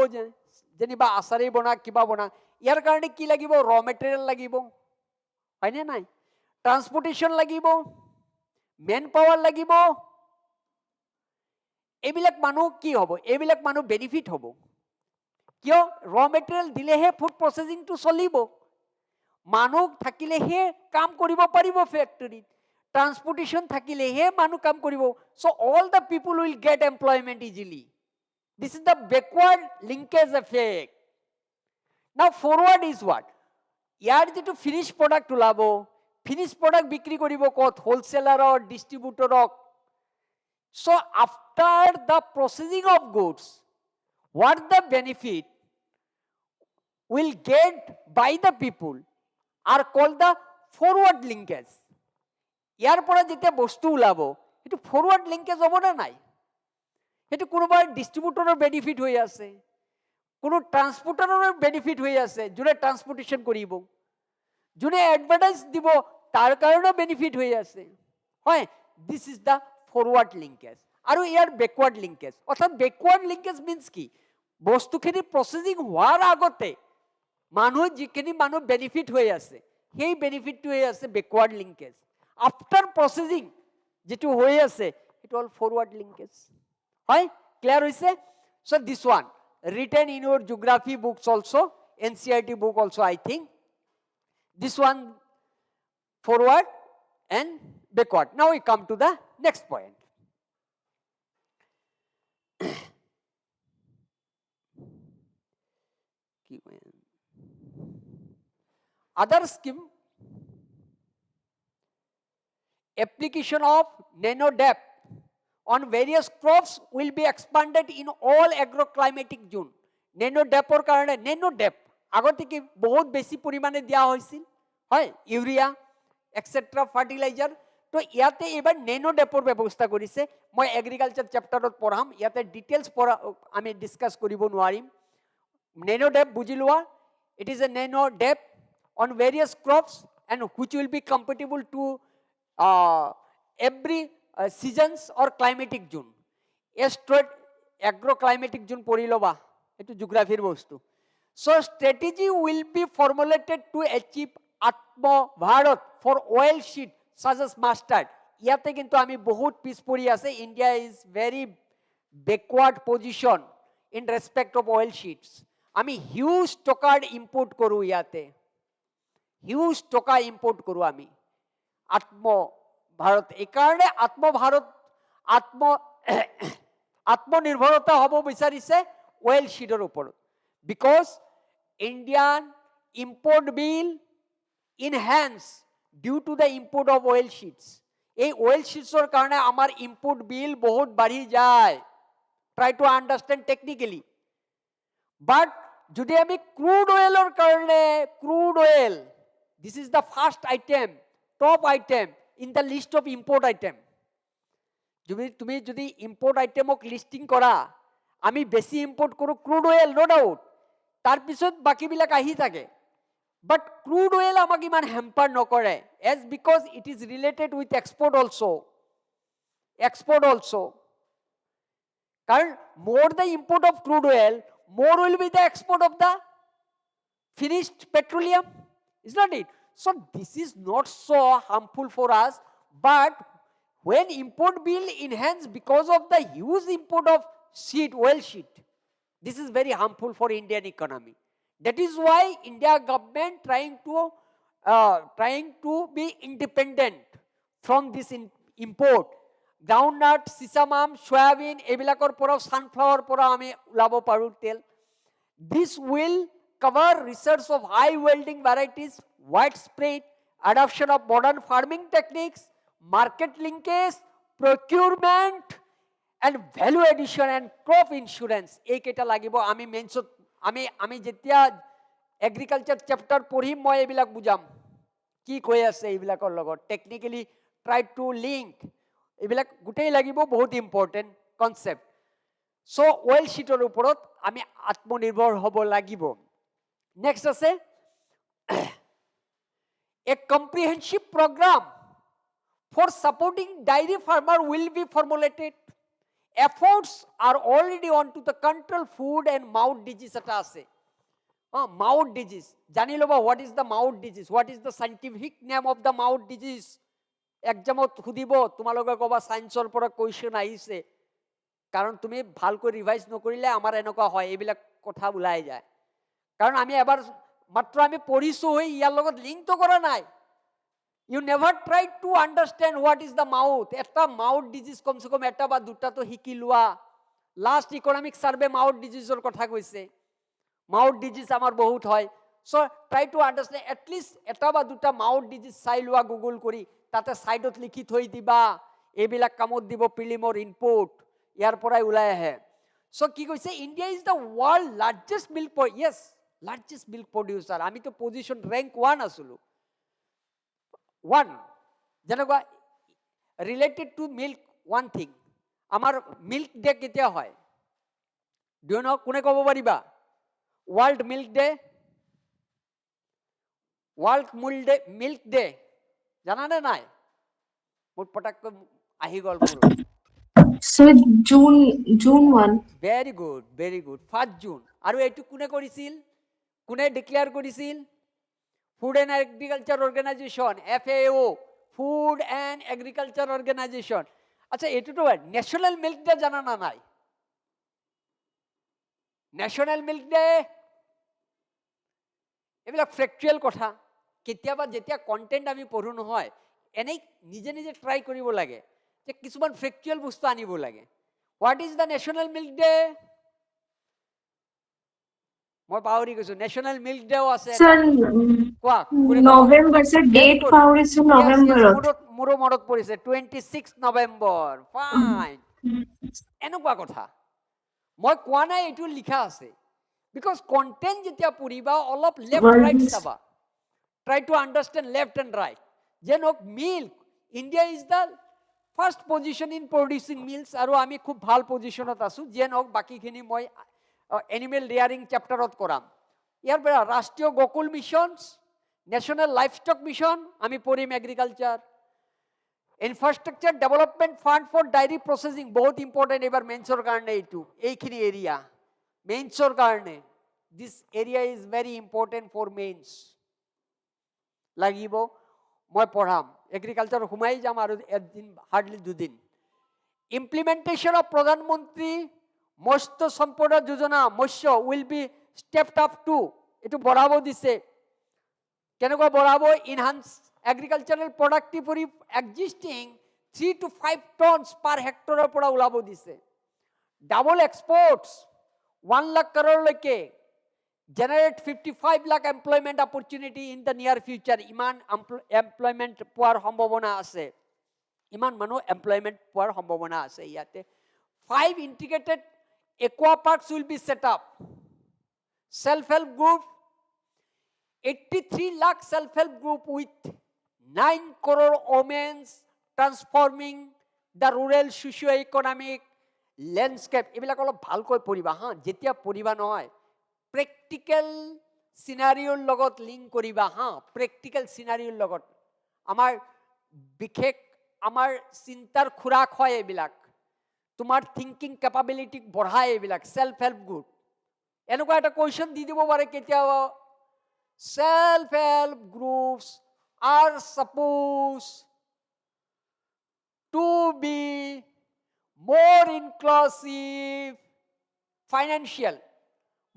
যেনিবা আচাৰেই বনা, কিবা বনা, ইয়াৰ কাৰণে কি লাগিব? ৰ মেটেৰিয়েল লাগিব, হয়নে নাই? ট্ৰান্সপৰ্টেশ্যন লাগিব, মেন পাৱাৰ লাগিব। এইবিলাক মানুহ কি হ'ব? এইবিলাক মানুহ বেনিফিট হ'ব। কিয়? ৰ মেটেৰিয়েল দিলেহে ফুড প্ৰচেছিংটো চলিব, মানুহ থাকিলেহে কাম কৰিব পাৰিব ফেক্টৰীত, ট্ৰান্সপৰ্টেশ্যন থাকিলেহে মানুহ কাম কৰিব। So all the people will get employment easily. This is the backward linkage effect. Now forward is what? ইয়াৰ যেটো ফিনিশ প্ৰডাক্ট ওলাব, ফিনিশ প্ৰডাক্ট বিক্ৰী কৰিব ক'ত? হোলসেলাৰক, ডিস্ট্ৰিবিউটৰক। So after the processing of goods, what the benefit will get by the people are called the forward linkage. ইয়াৰ পৰা যেতিয়া বস্তু ওলাব, সেইটো ফৰৱাৰ্ড লিংকেজ হ'ব না নাই? সেইটো কোনোবা ডিস্ট্ৰিবিউটৰৰ বেনিফিট হৈ আছে, কোনো ট্ৰান্সপোৰ্টাৰৰ বেনিফিট হৈ আছে, যোনে ট্ৰান্সপোৰ্টেশ্যন কৰিব, যোনে এডভাৰটাইজ দিব তাৰ কাৰণেও বেনিফিট হৈ আছে, হয়? This is the forward linkage. আৰু ইয়াৰ বেকৱাৰ্ড লিংকেজ, অৰ্থাৎ বেকৱাৰ্ড লিংকেজ মিনছ কি? বস্তুখিনি প্ৰচেছিং হোৱাৰ আগতে মানুহ যিখিনি মানুহ বেনিফিট হৈ আছে, সেই বেনিফিটটো হৈ আছে বেকৱাৰ্ড লিংকেজ। আফটাৰ প্ৰচেছিং যেটো হৈ আছে, সেইটো হ'ল ফৰৱাৰ্ড লিংকেজ, হয়? ক্লিয়াৰ হৈছে? So this one written in your geography books also, NCERT book also, I think. This one forward and backward. Now we come to the next point. Other scheme, application of nano depth on various crops will be expanded in all agroclimatic zone. Nano depthৰ কাৰণে nano depth আগতে কি বহুত বেছি পৰিমাণে দিয়া হৈছিল হয় urea et cetera fertiliser তো ইয়াতে এবাৰ নেনো ডেপৰ ব্যৱস্থা কৰিছে মই এগ্ৰিকালচাৰ চেপ্টাৰত পঢ়াম ইয়াতে ডিটেইলছ আমি ডিসকাস কৰিব নোৱাৰিম নেনো ডেপ বুজি লোৱা it is a nano depth on various crops and which will be compatible to every seasons or climatic zone agroclimatic zone পঢ়ি লবা এটো জিওগ্ৰাফিৰ বস্তু so strategy will be formulated to achieve atma bharat for oil seed such as mustard ইয়াতে কিন্তু আমি বহুত পিছ পৰি আছে India is very backward position in respect of oil seeds আমি হিউজ টকাৰ ইম্পোর্ট কৰো ইয়াতে হিউজ টকা ইম্পোর্ট কৰো আমি আত্ম ভারত এই কারণে আত্ম ভারত আত্মনির্ভরতা হব বিচাৰিছে oil seedৰ ওপৰত because Indian import bill enhance due to the import of oil seeds এই oil seedsৰ কাৰণে আমাৰ import bill বহুত বাঢ়ি যায় try to understand technically but যদি আমি crude oilৰ কাৰণে crude oil this is the first item top item in the list of import item তুমি যদি import itemক লিস্টিং কৰা আমি বেছি import কৰো crude oil no doubt তাৰ পিছত বাকিবিলাক আহি থাকে but crude oil আমাক ইমান হ্যাম্পার নকৰে as because it is related with export also কাৰণ more the import of crude oil more will be the export of the finished petroleum is not it so this is not so harmful for us but when import bill enhance because of the huge import of oil seed this is very harmful for Indian economy that is why India government trying to be independent from this import groundnut sesame soybean ebilakor pora sunflower pora ami ulabo paru tel this will cover research of high yielding varieties widespread adoption of modern farming techniques market linkage procurement and value addition and crop insurance এই কেটা লাগিব আমি মেনছত আমি যেতিয়া agriculture chapter পঢ়িম মই এইবিলাক বুজাম কি কৈ আছে এইবিলাকৰ লগত টেকনিক্যালি ট্ৰাই টু লিংক এইবিলাক গুটেই লাগিব বহুত ইম্পৰ্টেন্ট কনসেপ্ট সো অয়েল শিটৰ ওপৰত আমি আত্মনিৰ্ভৰ হ'ব লাগিব নেক্সট আছে a comprehensive program for supporting dairy farmer will be formulated efforts are already on to the control food and mouth disease eta ase mouth disease jani loba what is the mouth disease what is the scientific name of the mouth disease examot khudibo tumaloge koba science or pora question aise karon tumi bhalko revise nokorile amar enoka hoy ebilak kotha ulai jay karon ami ebar matro ami porisu hoi iyar logot link to kora nai you never try to understand what is the mouth eta mouth disease kom se kom eta ba duta to hiki lua last economic survey mouth disease or kotha koise mouth disease amar bahut hoy so try to understand at least eta ba duta mouth disease sai lua google kori tate side ot likhi thoi diba ebilak kamot dibo prelimor input yar porai ulai ahe so ki koise India is the world largest milk largest milk producer ami to position rank 1 asulu one janagwa related to milk one thing amar milk day ketia hoy do you know kune kobo pariba world milk day jana na nai mur patak ahi gol puro So June 1. very good 1st June aru etu kune korisil kune declare korisil Food and Agriculture Organization FAO Food and Agriculture Organization আচ্ছা এটু তো national milk day জানা না নাই national milk day এবিলাক factual কথা কেতিয়াবা যেতিয়া content আমি পঢ়ো নহয় এনেই নিজে নিজে ট্রাই কৰিব লাগে যে কিছুমান ফ্যাক্টুয়াল বস্তু আনিব লাগে what is the national milk day মই পাহৰি গৈছো নেশ্যনেল মিল্ক ডেও আছে এটা Sir, কোৱা কোনে ক'ব November, sir, ভেৰি date গুড পাহৰিছো য়েছ য়েছ November. মোৰো মনত পৰিছে 26 নৱেম্বৰ ফাইন এনেকুৱা কথা মই কোৱা নাই এইটো লিখা আছে বিকজ কণ্টেণ্ট যেতিয়া পঢ়িবা অলপ লেফ্ট ৰাইট Once. চাবা try to understand left and right যেনক milk India is the first position in producing milks আৰু আমি খুব ভাল পজিশনত আছো যেনক বাকিখিনি মই এনিমেল ৰিয়াৰিং চেপ্টাৰত কৰাম ইয়াৰ পৰা Rashtriya Gokul missions national livestock mission আমি পঢ়িম agriculture infrastructure development fund for dairy processing বহুত ইম্পৰ্টেণ্ট এইবাৰ মেইনছৰ কাৰণে এইটো এইখিনি এৰিয়া মেইনছৰ কাৰণে this area is very important for mains লাগিব মই পঢ়াম এগ্ৰিকালচাৰ সোমাই যাম আৰু এদিন হাৰ্ডলি দুদিন ইমপ্লিমেণ্টেশ্যন অফ প্ৰধানমন্ত্ৰী মৎস্য Sampada Yojana Matsya will be stepped up to এইটো বঢ়াব দিছে কেনেকুৱা বঢ়াব enhance agricultural productivity existing 3 to 5 tonnes per হেক্টৰৰ পৰা ওলাব দিছে ডাবল এক্সপৰ্টছ 1 লাখ কৰৰলৈকে generate 55 lakh employment opportunity in the near future ইমান employment পোৱাৰ সম্ভাৱনা আছে ইমান মানুহ employment পোৱাৰ সম্ভাৱনা আছে ইয়াতে 5 integrated aqua parks will be set up self help group 83 lakh self help group with 9 crore women transforming the rural socio economic landscape এইবিলাক অলপ ভালকৈ পঢ়িবা হা যেতিয়া পঢ়িবা নহয় প্ৰেক্টিকেল সিনাৰিওৰ লগত লিংক কৰিবা হা প্ৰেক্টিকেল সিনাৰিওৰ লগত আমাৰ বিশেষ আমাৰ চিন্তাৰ খুৰাক হয় এইবিলাক তোমাৰ থিংকিং কেপাবিলিটি বঢ়ায় এইবিলাক সেলফ হেল্প গ্ৰুপ এনেকুৱা এটা কোৱেশ্চন দি দিব পাৰে কেতিয়াবা self help groups are suppose to be more inclusive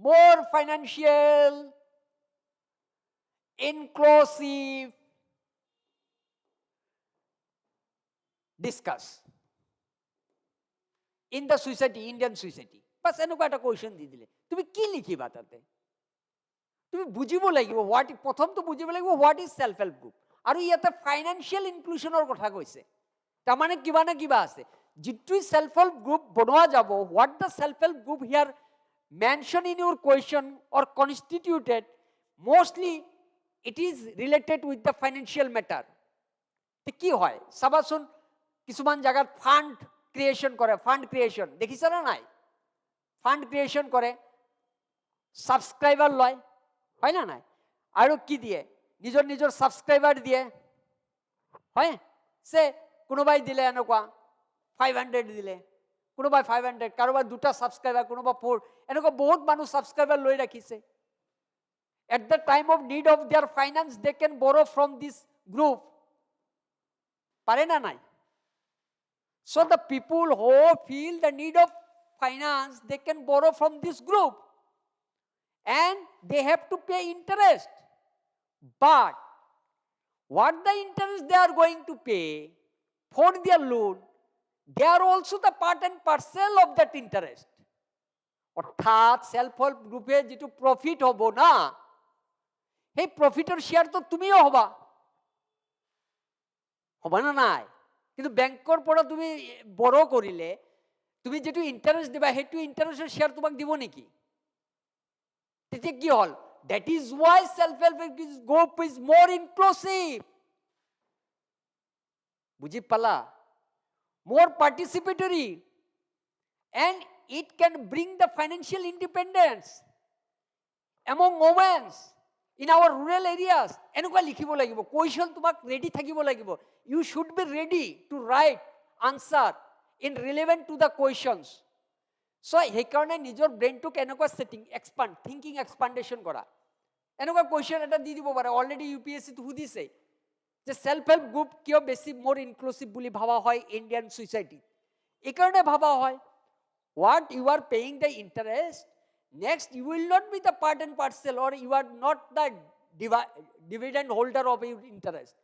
more financial inclusive discuss in the society Indian society বাস এনেকুৱা এটা কোৱেশ্চন দি দিলে তুমি কি লিখিবা তাতে তুমি বুজিব লাগিব হোৱাট প্ৰথমটো বুজিব লাগিব what is self help group আৰু ইয়াতে ফাইনান্সিয়েল ইনক্লুশনৰ কথা কৈছে তাৰমানে কিবা না কিবা আছে যিটো সেলফ হেল্প গ্ৰুপ বনোৱা যাব what the self help group here mention in your question or constituted mostly it is related with the financial matter তো কি হয় সাবাসুন কিছুমান জায়গাত ফান্ড ক্রিয়েশন করে ফান্ড ক্রিয়েশন দেখিছ না নাই ফান্ড ক্রিয়েশন করে সাবস্ক্রাইবার লয় হয় না নাই আৰু কি দিয়ে নিজৰ নিজৰ সাবস্ক্রাইবার দিয়ে হয় সে কোনোবাই দিলে এনেকুৱা 500 দিলে কোনোবাই 500 কাৰোবাৰ দুটা সাবস্ক্রাইবার কোনোবা 4 এনেকুৱা বহুত মানুহ সাবস্ক্রাইবার লৈ ৰাখিছে at the time of need of their finance they can borrow from this group পাৰে না নাই so the people who feel the need of finance they can borrow from this group and they have to pay interest but what the interest they are going to pay for their loan they are also the part and parcel of that interest অর্থাৎ self help গ্রুপে যেটো profit হবো না সেই প্রফিটের share তো তুমিও হবা হবা না নাই কিন্তু ব্যাংকৰ পৰা তুমি বড় কৰিলে তুমি যেটো ইন্টারেস্ট দিবা হেতু ইন্টারেস্টের শেয়ার তোমাক দিব নেকি তেতিয়া কি হল that is why self help group is more inclusive বুঝি পালা more participatory and it can bring the financial independence among women in our rural areas এনেকুৱা লিখিব লাগিব কোৱেশ্চন তোমাক ৰেডি থাকিব লাগিব you should be ready to write answer in relevant to the questions so হেকাৰণে নিজৰ ব্ৰেইনটোক এনেকুৱা সেটিং এক্সপান্ড থিংকিং এক্সপান্ডেশন কৰা এনেকুৱা কোৱেশ্চন এটা দি দিব পাৰে অলৰেডি ইউপিএসসি তো সুধিছে যে সেলফ হেল্প গ্ৰুপ কিয় বেছি মোৰ ইনক্লুসিভ বুলি ভাবা হয় ইন্ডিয়ান সোসাইটি এই কাৰণে ভাবা হয় what you are paying the interest next you will not be the part and parcel or you are not the dividend holder of your interest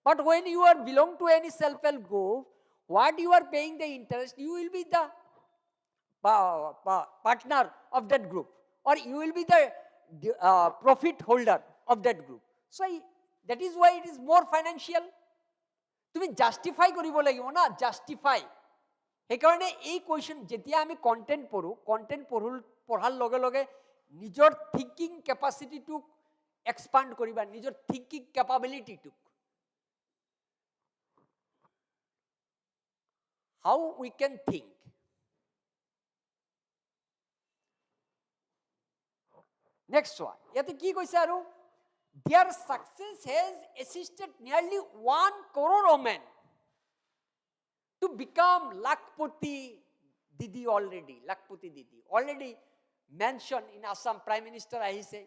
but when you are belong to any self help group what you are paying the interest you will be the partner of that group or you will be the profit holder of that group. So that is why it is more financial. তুমি justify কৰিব লাগিব না, justify. সেইকাৰণে এই question যেতিয়া আমি content পঢ়োঁ, content পঢ়াৰ লগে লগে নিজৰ থিংকিং কেপাচিটিটোক এক্সপাণ্ড কৰিবা, নিজৰ থিংকিং কেপাবিলিটিটোক। How we can think. Next চোৱা, ইয়াতে কি কৈছে আৰু, their success has assisted nearly 1 crore women to become Lakpati Didi already. Lakpati Didi already mentioned in Assam. Prime Minister ahise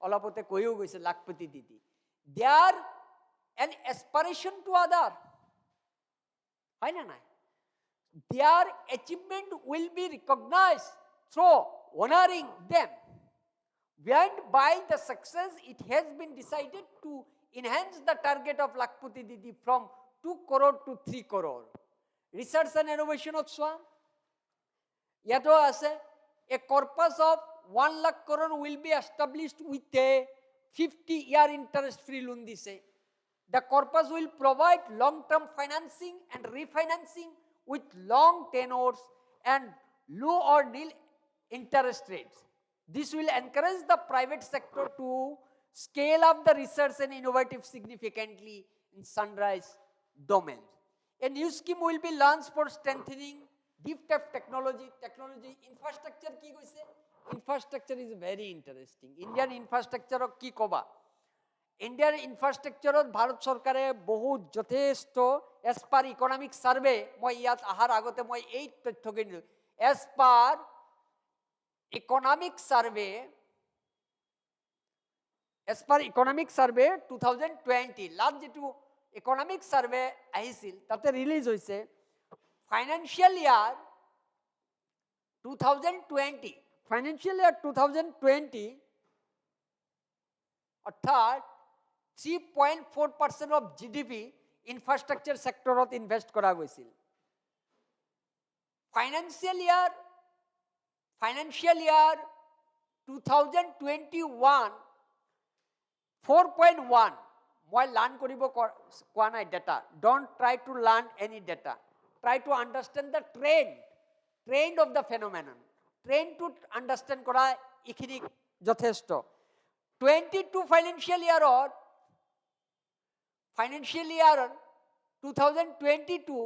olapote koyo goise Lakpati Didi. They are an aspiration to other. Hai na nai? Their achievement will be recognized through honoring them. When by the success, it has been decided to enhance the target of Lakpati Didi from 2 crore to 3 crore. Research and innovation of Swan. Yato ase, a corpus of 1 lakh crore will be established with a 50-year interest-free loan. The corpus will provide long-term financing and refinancing with long tenors and low or nil interest rates. This will encourage the private sector to scale up the research and innovative significantly in sunrise domains. A new scheme will be launched for strengthening deep tech technology. Infrastructure ki koise? Infrastructure is very interesting. Indian infrastructure ki koba? Indian infrastructure Bharat Sarkare bahut jotheshto as per economic survey, moi iyat ahar agote moi ei tothyo kinilu, as per economic survey, as per economic survey 2020, last jetu economic survey ahisil tate release hoise, financial year 2020 অর্থাৎ 3.4% of GDP infrastructure sector invest করা গৈছিল। Financial year 2021 4.1, মই learn কৰিব কোৱা নাই data, don't try to learn any data, try to understand the trend of the phenomenon, trend to understand কৰা ইখিনি যথেষ্ট। 22 financial year 2022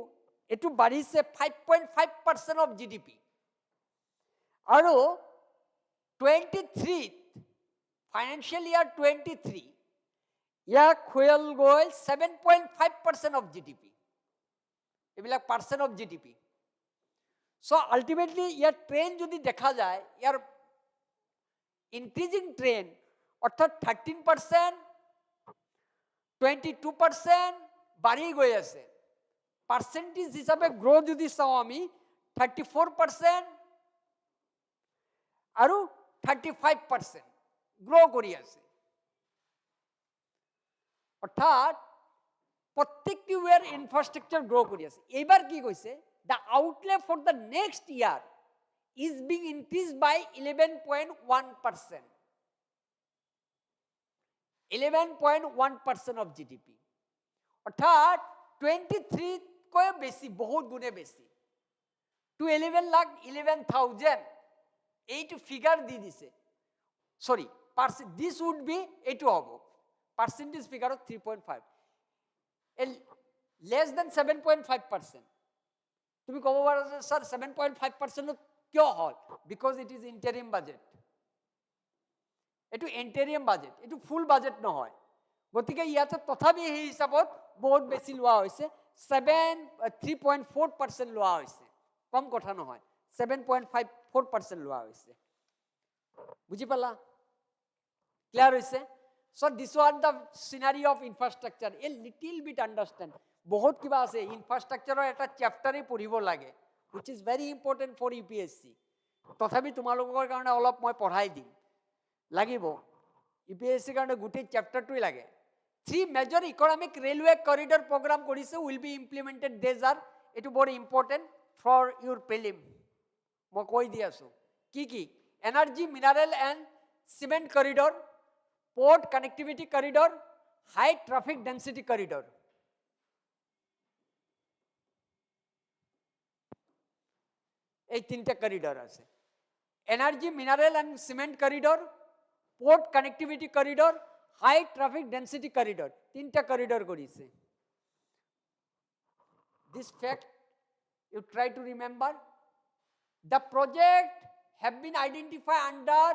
এটো বাঢ়িছে 5.5% of GDP, আৰু 23 financial year 23 ইয়াক খুৱেল গৈ 7.5% of GDP, এইবিলাক percent of GDP। So ultimately year trend যদি দেখা যায়, ইয়াৰ ইনক্ৰিজিং ট্ৰেন্ড অর্থাৎ 13%, 22% বাঢ়ি গৈ আছে। পার্সেন্টেজ হিসাবে গ্রো যদি চাওঁ আমি 34% আৰু 35% গ্রো কৰি আছে। অর্থাৎ প্রত্যেকটি ওয়ের ইনফ্রাস্ট্রাকচার গ্রো কৰি আছে। এইবার কি কৈছে, the outlay for the next year is being increased by 11.1%. 11.1% of GDP, অর্থাৎ 23 কয়ে বেশি, বহুত গুণে বেশি। to 11,11,000 এইটো ফিগার দি দিছে, সরি দিস উড বি, এইটো হব পার্সেন্টেজ ফিগার 3.5, লেস দেন 7.5%। তুমি কব পাৰা যে স্যার 7.5% কিয় হল? Because it is interim budget. এটো ইন্টারিম বাজেট, এটো ফুল বাজেট নহয়। গতিকে ইয়াতে তথাপি সেই হিচাপত বহুত বেছি লোৱা হৈছে, 3.4% লোৱা হৈছে, কম কথা নহয়, 7.54% লোৱা হৈছে। বুজি পালা? ক্লিয়াৰ হৈছে? So this one the scenario of infrastructure, a little bit understand, বহুত কিবা আছে ইনফ্রাস্ট্রাকচাৰৰ এটা চ্যাপ্টাৰে পঢ়িব লাগে, which is very important for UPSC। তথাপি তোমালোকৰ কাৰণে অলপ মই পঢ়াই দিম, লাগিব UPSC কাৰণে গোটেই চ্যাপ্টাৰটোই লাগে। 3 major economic railway corridor program কৰিছে, will be implemented, these are, এটো বৰ important for your prelim। মই কৈ দি আছো কি কি, energy, mineral and cement corridor, port connectivity corridor, high traffic density corridor. এই তিনটা করিডর আছে, energy mineral and cement corridor, port connectivity corridor, high traffic density corridor, তিনটা করিডর করেছে। This fact you try to remember. The project have been identified under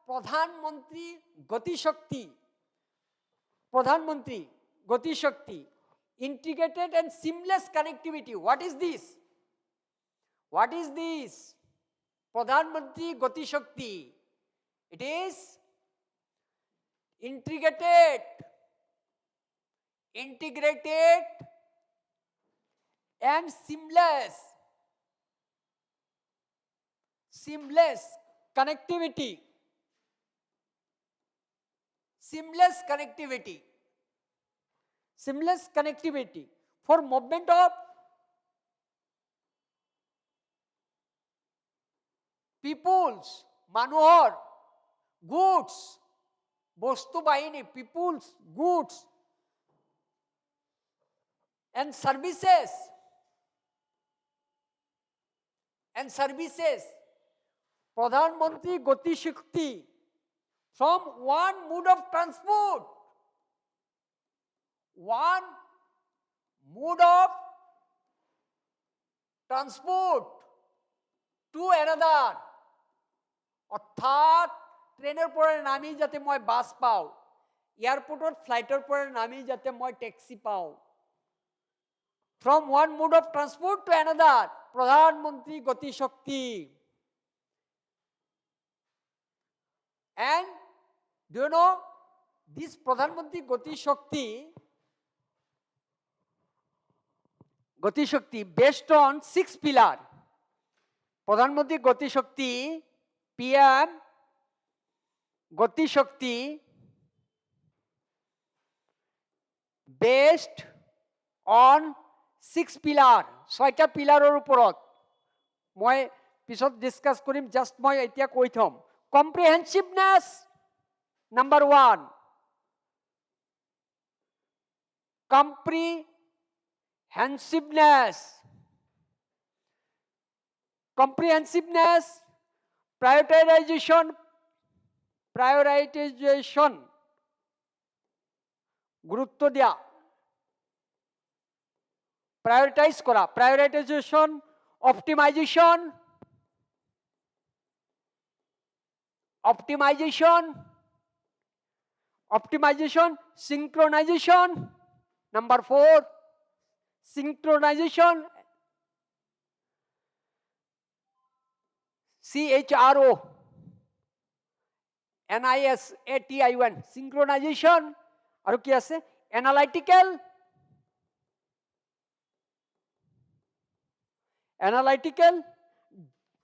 Pradhan Mantri Gati Shakti. Pradhan Mantri Gati Shakti, integrated and seamless connectivity. What is this? What is this? Pradhan Mantri Gati Shakti. It is integrated and seamless connectivity. Seamless connectivity for movement of peoples, মানুহৰ, goods, বস্তু বাহিনী, peoples, goods and services. Pradhan Mantri Gati Shakti, from one mode of transport to another. অর্থাৎ ট্রেনের পরে নামি যাতে মই বাস পাও, এয়ারপোর্টৰ ফ্লাইটৰ পরে নামি যাতে মই ট্যাক্সি পাও, from one mode of transport to another. Pradhan Mantri Gati Shakti. And do you know this Pradhan Mantri Gati Shakti based on 6 pillars. Pradhan Mantri Gati Shakti, PM Gati Shakti, based on 6 pillar, 6টা পিলাৰৰ ওপৰত মই পিছত discuss কৰিম, just মই এতিয়া কৈ থম। কম্প্ৰিহেনসিভনেস number 1, comprehensiveness, prioritization, গুৰুত্ব দিয়া, prioritize করা, prioritization, optimization, synchronization. Number 4, synchronization, CHRONISATION, synchronization. আৰু কি আছে? analytical,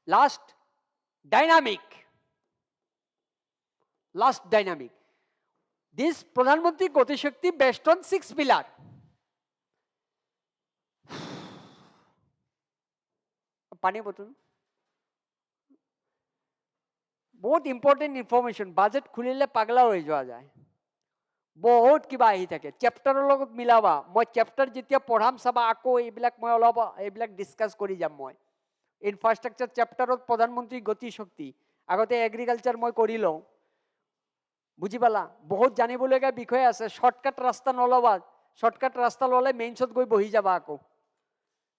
last dynamic. This Pradhan Mantri Gati Shakti based on 6 pillars. পানি বোতল, বহুত ইম্পর্টেন্ট ইনফরমেশন। বাজেট খুলিলে পাগলা হয়ে যাওয়া যায়, বহুত কিবা আহি থাকে। চেপ্টাৰৰ লগত মিলাবা, মই চেপ্টাৰ যেতিয়া পঢ়াম চাবা, আকৌ এইবিলাক মই অলপ ডিসকাস কৰি যাম। মই ইনফ্ৰাষ্ট্ৰাকচাৰ চেপ্টাৰত প্ৰধানমন্ত্ৰী গতি শক্তি, আগতে এগ্ৰিকালচাৰ মই কৰি লওঁ, বুজি পালা? বহুত জানিবলগীয়া বিষয় আছে। শৰ্টকাট ৰাস্তা নলবা, শৰ্টকাট ৰাস্তা ললে মেইনছত গৈ বহি যাবা, আকৌ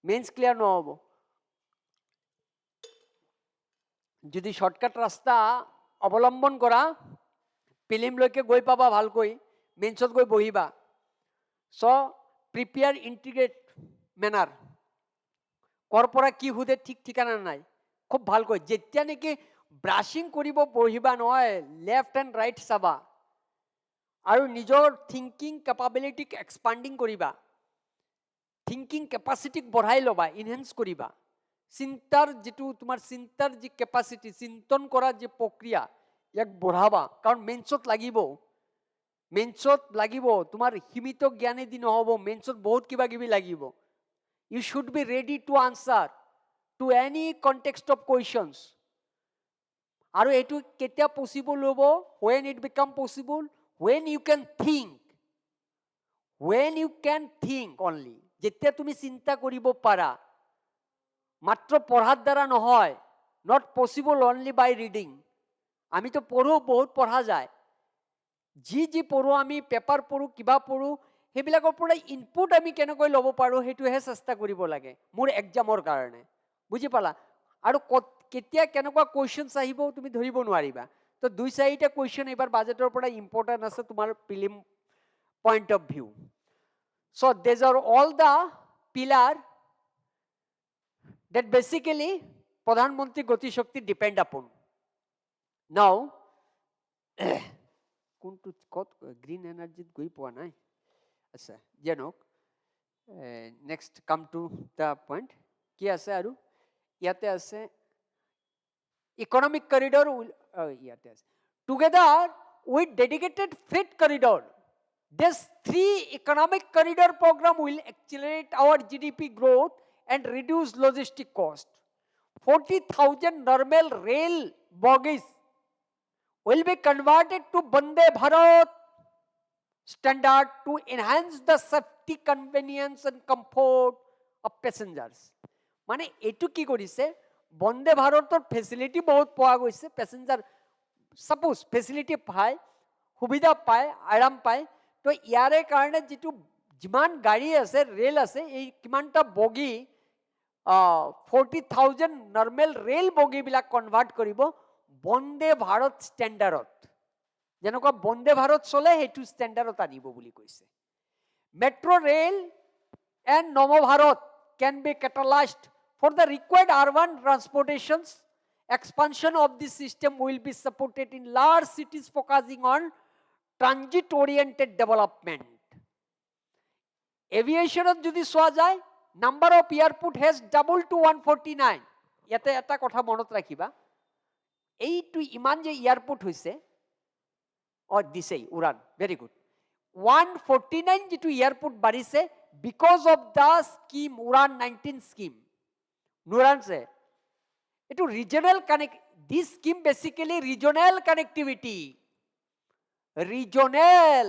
মেইনছ ক্লিয়াৰ নহব। যদি শর্টকাট রাস্তা অবলম্বন কৰা, প্ৰিলিমলৈকে গৈ পাবা ভালকৈ, মেইনছত গৈ বহিবা। চ প্ৰিপেয়াৰ ইন্টিগ্ৰেট মেনাৰ, কৰ পৰা কি সুধে ঠিক ঠিকানা নাই, খুব ভালকৈ। যেতিয়া নেকি ব্ৰাছিং কৰিব বহিবা নহয়, লেফট এণ্ড ৰাইট চাবা, আৰু নিজৰ থিংকিং কেপাবিলিটিক এক্সপাণ্ডিং কৰিবা, থিংকিং কেপাচিটিক বঢ়াই ল'বা, ইনহেন্স কৰিবা। চিন্তাৰ যিটো তোমাৰ চিন্তাৰ যি কেপাচিটি, চিন্তন কৰাৰ যি প্ৰক্ৰিয়া, ইয়াক বঢ়াবা। কাৰণ মেইনছত লাগিব, তোমাৰ সীমিত জ্ঞানেদি নহ'ব, মেইনছত বহুত কিবা কিবি লাগিব। You should be ready to answer to any context of questions. আৰু এইটো কেতিয়া পসিবল হ'ব when it become possible when you can think only যেতিয়া তুমি চিন্তা কৰিব পাৰা মাত্ৰ পঢ়াৰ দ্বাৰা নহয় not possible only by reading আমি তো পঢ়ো বহুত পঢ়া যায় যি পঢ়ো আমি পেপাৰ পঢ়ো কিবা পঢ়ো হেবিলাকৰ পৰা ইনপুট আমি কেনেকৈ ল'ব পাৰো হেতুহে চেষ্টা কৰিব লাগে মোৰ এক্সামৰ কাৰণে বুজি পালা আৰু কেতিয়া কেনেকুৱা কোৱেশ্চনছ আহিব তুমি ধৰিব নোৱাৰিবা তো দুই চাৰিটা কোৱেশ্চন এবাৰ বাজেটৰ পৰা ইম্পৰ্টেন্ট আছে তোমাৰ prelim point of view so these are all the pillar that basically Pradhan Mantri Gati Shakti depend upon now কোনটো কত গ্ৰীণ এনাৰ্জিত গৈ পোৱা নাই আচ্ছা জানক next come to the point কি আছে আৰু ইয়াতে আছে ইকনমিক কৰিডৰ ইয়াতে আছে together with dedicated freight corridor this 3 economic corridor program will accelerate our GDP growth and reduce logistic cost 40,000 normal rail bogies will be converted to Vande Bharat standard to enhance the safety, convenience and comfort of passengers. মানে এটু কি কৰিছে বন্দে ভাৰতৰ facility বহুত পোৱা গৈছে প্যাসেঞ্জাৰ suppose facility পায় সুবিধা পায় আৰাম পায় তো ইয়াৰে কাৰণে যেটো যিমান গাড়ী আছে ৰেল আছে এই কিমানটা বগি 40,000 নৰ্মেল ৰেল বগি বিলাক কনভাৰ্ট কৰিব বন্দে ভাৰত ষ্টেণ্ডাৰ্ডত যেনেকুৱা বন্দে ভাৰত চলে হেতু ষ্টেণ্ডাৰ্ডত আনিব বুলি কৈছে মেট্ৰো ৰেল এণ্ড নৱ Bharat can be catalyzed for the required urban transportations expansion of this system will be supported in large cities focusing on transit oriented development aviation যদি সোয়া যায় number of airport has doubled to 149 ইয়াতে এটা কথা মনত ৰাখিবা এইটো ইমান যে এয়াৰপোৰ্ট হৈছে দিছেই উড়ান ভেরি গুড 149 যেটো এয়ারপোর্ট বাড়িছে because of the scheme Udan 19 scheme নুরান সে এটো regional connect this scheme basically regional connectivity regional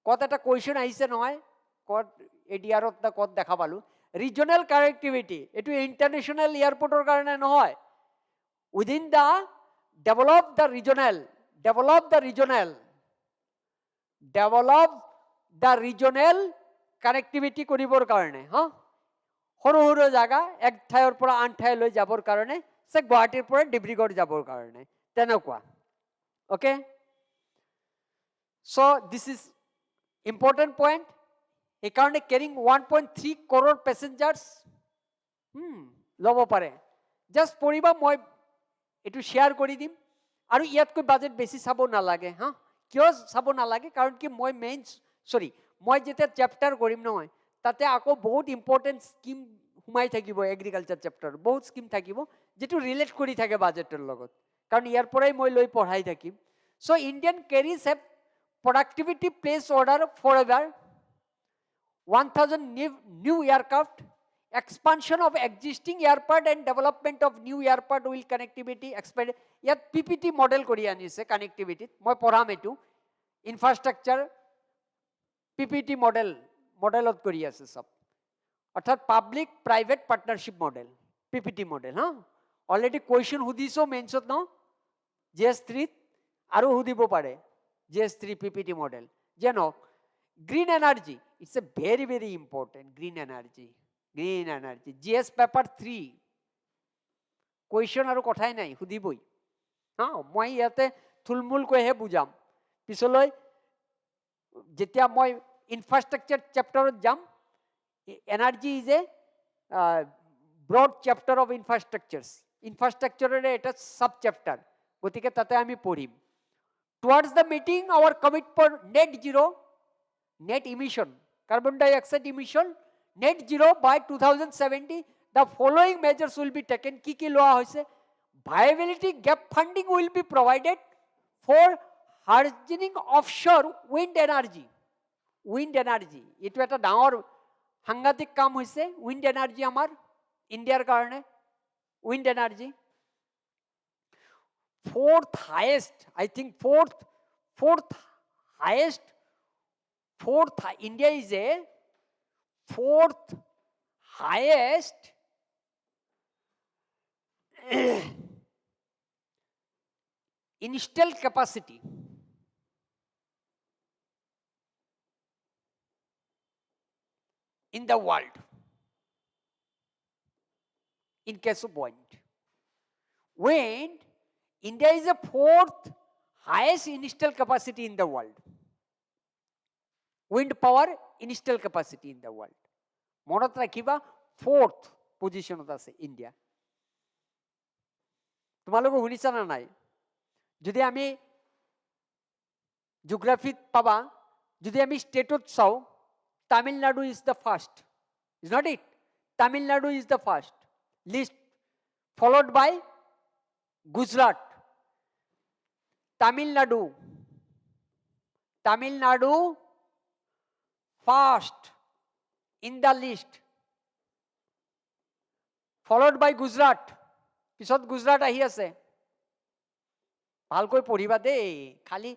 কতটা কোয়েশ্চন আইছে নহয় কত এডিআরত না কত দেখা পালো রিজিওনাল কানেক্টিভিটি এটো ইন্টারন্যাশনাল এয়ারপোর্টৰ কাৰণে নহয় within the develop the regional connectivity কৰিবৰ কাৰণে হা সৰু সৰু জায়গা এক ঠাইৰ পৰা আন ঠাইলৈ যাবৰ কাৰণে সে গুৱাহাটীৰ পৰা ডিব্ৰুগড় যাবৰ কাৰণে তেনেকুৱা ওকে so this is important point একাৰণে carrying 1.3 crore passengers ল'ব পাৰে জাস্ট পঢ়িবা মই এটো শেয়ার কৰি দিম আৰু ইয়াতকৈ বাজেট বেছি চাব নালাগে হা কিয় চাব নালাগে কাৰণ কি মই মেইন সৰি মই যেতিয়া চ্যাপ্টাৰ কৰিম নহয় তাতে আকৌ বহুত ইম্পৰ্টেন্ট স্কিম হুমাই থাকিব এগ্ৰিকালচাৰ চ্যাপ্টাৰ বহুত স্কিম থাকিব যেটো ৰিলেট কৰি থাকে বাজেটৰ লগত কাৰণ ইয়াৰ পৰাই মই লৈ পঢ়াই থাকিম so Indian carries have productivity place order forever 1000 new aircraft expansion of existing airport and development of new airport will connectivity expand yat ppt model kori anise connectivity moi poram etu infrastructure ppt modelot kori ase sab অর্থাৎ public private partnership model PPT model হা already question হুদিছো মেন্সত ন জিএস3 আৰু হুদিব পাৰে জিএস3 পিপিটি মডেল যেন green energy it's a very very important green energy GS paper 3 question আৰু কথাই নাই হুদিবই হা মই ইয়াতে থুলমুল কৈহে বুজাম পিছলৈ যেতিয়া মই ইনফ্ৰাষ্ট্ৰাকচাৰ চ্যাপ্টাৰত যাম energy is a broad chapter of infrastructure এটা sub chapter গতিকে তাতে আমি পঢ়িম towards the meeting our commit for net emission carbon dioxide emission net zero by 2070 the following measures will be taken কি লোৱা হৈছে viability gap funding will be provided for hardening offshore wind energy এটো এটা ডাঙৰ সাংঘাতিক কাম হৈছে wind energy আমার ইন্ডিয়ার কারণে wind energy fourth highest, I think fourth highest, India is a fourth highest installed capacity in the world in case of wind. Wind, India is the fourth highest installed capacity in the world. Wind power installed capacity in the world. মনত ৰাখিবা fourth পজিশনত আছে India. তোমালোকে শুনিছা না নাই? যদি আমি জিওগ্ৰাফিত পাবা, যদি আমি ষ্টেটত চাওঁ, Tamil Nadu is the first, is not it? Tamil Nadu is the first list, followed by Gujarat. Tamil Nadu first in the list, followed by Gujarat. পিছত গুজৰাট আহি আছে। ভালকৈ পঢ়িবা দেই, খালি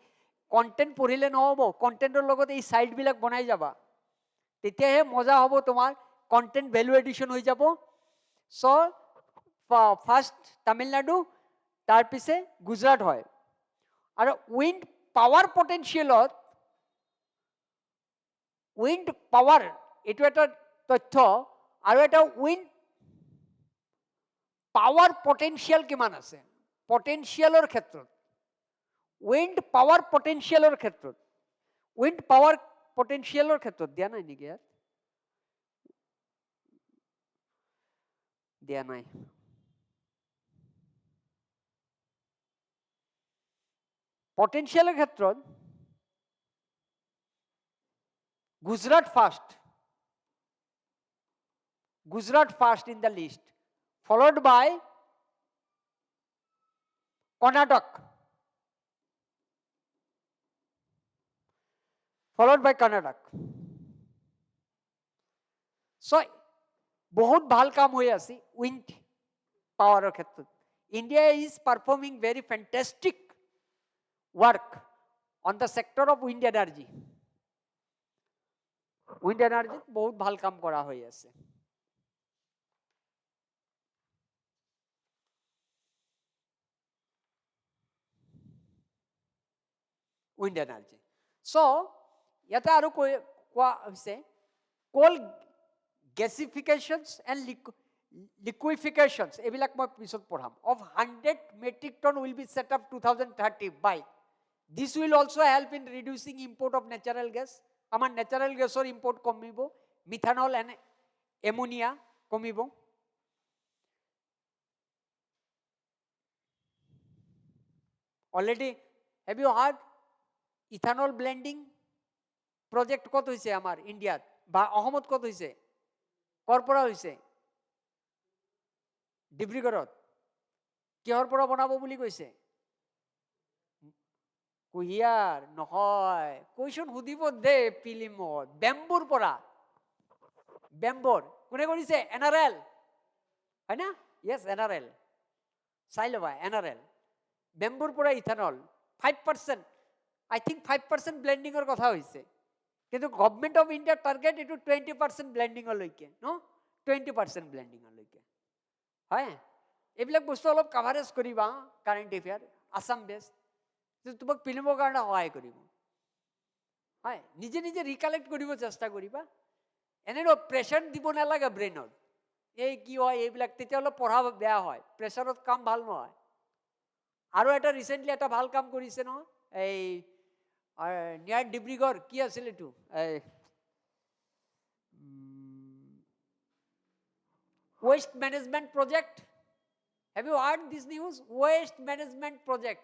কণ্টেণ্ট পঢ়িলে নহ'ব, কণ্টেণ্টৰ লগত এই চাইডবিলাক বনাই যাবা, তেতিয়াহে মজা হ'ব তোমাৰ, কণ্টেণ্ট ভেলু এডিশ্যন হৈ যাব। চ' ফাৰ্ষ্ট তামিলনাডু, তাৰপিছে গুজৰাট হয়। আৰু উইণ্ড পাৱাৰ পটেঞ্চিয়েলত, উইণ্ড পাৱাৰ এইটো এটা তথ্য, আৰু এটা উইণ্ড পাৱাৰ পটেঞ্চিয়েল কিমান আছে পটেঞ্চিয়েলৰ ক্ষেত্ৰত, উইণ্ড পাৱাৰ পটেঞ্চিয়েলৰ ক্ষেত্ৰত, উইণ্ড পাৱাৰ পটেঞ্চিয়েলৰ ক্ষেত্ৰত দিয়া নাই নেকি ইয়াত? দিয়া নাই। পটেঞ্চিয়েলৰ ক্ষেত্ৰত Gujarat first in the least, followed by Karnataka, So বহুত ভাল কাম হৈ আছে উইণ্ড পাৱাৰৰ ক্ষেত্ৰত। India is performing very fantastic work on the sector of wind energy. Wind এনাৰ্জিত বহুত ভাল কাম কৰা হৈ আছে। Wind energy. চ' ইয়াতে আৰু কোৱা হৈছে কোল গেছিফিকেশ্যনছ এণ্ড লিকুইফিকেশ্যনছ, এইবিলাক মই পিছত পঢ়াম। Of 100 metric ton will be set up 2030 by. This will also' help in reducing import of natural gas. আমাৰ নেচাৰেল গেছৰ ইম্পৰ্ট কমিব, মিথানল এণ্ড এমনিয়া কমিব। Already have you heard ethanol blending project ক'ত হৈছে আমাৰ ইণ্ডিয়াত বা অসমত ক'ত হৈছে? ক'ৰ পৰা হৈছে? ডিব্ৰুগড়ত। কিহৰ পৰা বনাব বুলি কৈছে? কুঁহিয়াৰ নহয়, কুৱেশ্যন সুধিব দেই ফিল্মত। বেম্বুৰ পৰা। বেম্বুৰ কোনে কৰিছে? NRL হয় না? য়েছ NRL, চাই ল'বা NRL। বেম্বুৰ পৰা ইথানল 5%, আই থিংক 5% ব্লেন্ডিঙৰ কথা হৈছে, কিন্তু গভৰ্ণমেণ্ট অফ ইণ্ডিয়াৰ টাৰ্গেট এইটো 20% ব্লেন্ডিঙলৈকে, ন 20% ব্লেন্ডিঙলৈকে হয়। এইবিলাক বস্তু অলপ কাভাৰেজ কৰিবা, কাৰেণ্ট এফেয়াৰ আছাম বেষ্ট, তোমাক ফিল্মৰ কাৰণে সহায় কৰিব হয়। নিজে নিজে ৰিকালেক্ট কৰিব চেষ্টা কৰিবা, এনে প্ৰেছাৰ দিব নালাগে ব্ৰেইনত, এই কি হয় এইবিলাক, তেতিয়া অলপ পঢ়া বেয়া হয়, প্ৰেছাৰত কাম ভাল নহয়। আৰু এটা ৰিচেণ্টলি এটা ভাল কাম কৰিছে নহয়, এই নিয়াৰ ডিব্ৰুগড়, কি আছিল এইটো, waste management project. Have you heard this news? Waste management project.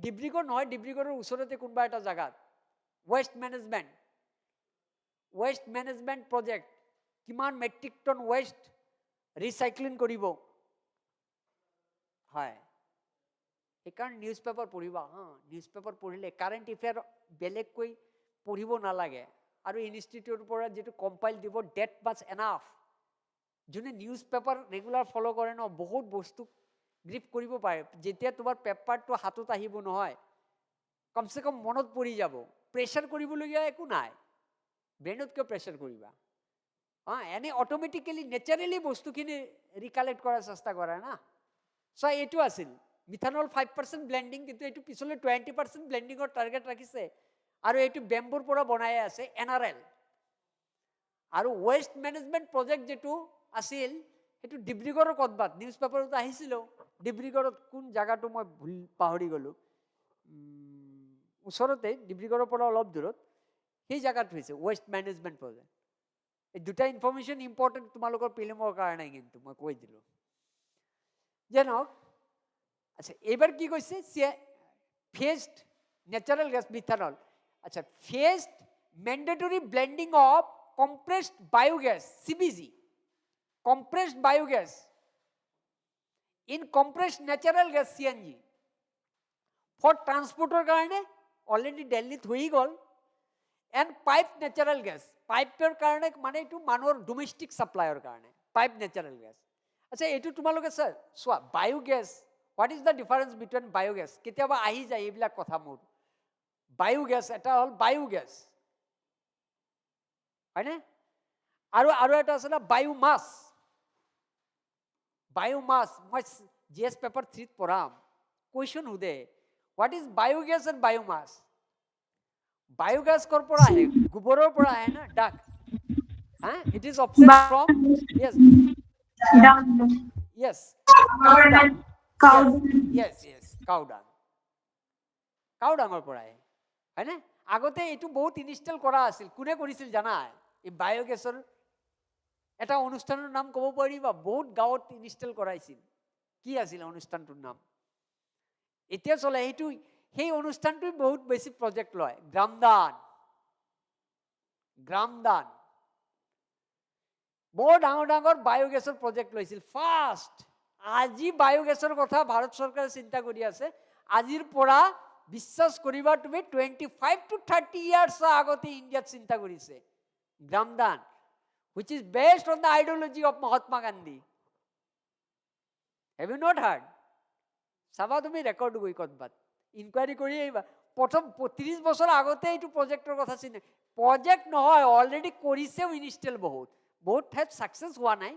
Dibrugarh নহয়, ডিব্ৰুগড়ৰ ওচৰতে কোনোবা এটা জাগাত ৱেষ্ট মেনেজমেণ্ট প্ৰজেক্ট। কিমান মেট্ৰিক টন ৱেষ্ট ৰিচাইক্লিং কৰিব হয়। সেইকাৰণে নিউজ পেপাৰ পঢ়িবা হা, নিউজ পেপাৰ পঢ়িলে কাৰেণ্ট এফেয়াৰ বেলেগকৈ পঢ়িব নালাগে। আৰু ইনষ্টিটিউটৰ পৰা যিটো কম্পাইল দিব, ডেট মাছ এনাফ। যোনে নিউজ পেপাৰ ৰেগুলাৰ ফ'ল' কৰে ন, বহুত বস্তু গ্ৰিপ কৰিব পাৰে যেতিয়া তোমাৰ পেপাৰটো হাতত আহিব নহয় কমসে কম মনত পৰি যাব প্ৰেছাৰ কৰিবলগীয়া একো নাই ব্ৰেইনত কিয় প্ৰেছাৰ কৰিবা এনে অট'মেটিকেলি নেচাৰেলি বস্তুখিনি ৰিকালেক্ট কৰাৰ চেষ্টা কৰা না চ' এইটো আছিল মিথানল 5% ব্লেণ্ডিং কিন্তু এইটো পিছলৈ 20% ব্লেণ্ডিঙৰ টাৰ্গেট ৰাখিছে আৰু এইটো বেম্বুৰ পৰা বনাই আছে NRL আৰু ৱেষ্ট মেনেজমেণ্ট প্ৰজেক্ট যেটো আছিল সেইটো ডিব্ৰুগড়ৰ কদবাত নিউজ পেপাৰত আহিছিল ডিব্ৰুগড়ত কোন জায়গাটো মই ভুল পাহৰি গলো ওচৰতে ডিব্ৰুগড়ৰ পৰা অলপ দূৰত সেই জায়গাত হৈছে ৱেষ্ট মেনেজমেণ্ট প্ৰজেক্ট এই দুটা ইনফৰমেশ্যন ইম্পৰ্টেণ্ট তোমালোকৰ প্ৰিলিমৰ কাৰণে কিন্তু মই কৈ দিলোঁ যেনক আচ্ছা এইবাৰ কি কৈছে ফেজড নেচাৰেল গেছ মিথানল আচ্ছা phased mandatory blending of compressed biogas CBG compressed biogas in compressed natural gas CNG for transporter karone already Delhi hui gol and pipe natural gas pipe karone mane etu manor domestic supplier karone pipe natural gas acha etu tumaloke sir swa biogas what is the difference between biogas ketiaba ahi jay ebila kotha mur biogas eta hol biogas হয়নে আৰু এটা আছে না biomass মই GS paper 3 ত পঢ়াম question সুধে what is biogas and biomass biogas কৰ পৰা আহে গোবৰৰ পৰা আহে না ডাক it is obtained from yes cow dung cow dung পৰা আহে হয়নে আগতে এইটো বহুত ইনষ্টল কৰা আছিল কোনে কৰিছিল জানা এই বায়োগেছৰ এটা অনুষ্ঠানৰ নাম ক'ব পাৰিবা বহুত গাঁৱত ইনষ্টল কৰাইছিল কি আছিল অনুষ্ঠানটোৰ নাম এতিয়া চলে এইটো সেই অনুষ্ঠানটো বহুত বেছি প্ৰজেক্ট লয় গ্ৰামদান বৰ ডাঙৰ ডাঙৰ বায়োগেছৰ প্ৰজেক্ট লৈছিল ফাৰ্ষ্ট আজি বায়োগেছৰ কথা ভাৰত চৰকাৰে চিন্তা কৰি আছে আজিৰ পৰা বিশ্বাস কৰিবা তুমি 25 to 30 years আগতে ইণ্ডিয়াত চিন্তা কৰিছে গ্ৰামদান which is based on the ideology of Mahatma Gandhi have you not heard সাবা তুমি ৰেকৰ্ড গৈ কতবাত ইনকুৱাৰী কৰি আহিবা প্ৰথম 30 বছৰ আগতে এইটো প্ৰজেক্টৰ কথা চিন্তা প্ৰজেক্ট নহয় অলৰেডি কৰিছে ইনষ্টল বহুত ঠাইত সাকসেস হোৱা নাই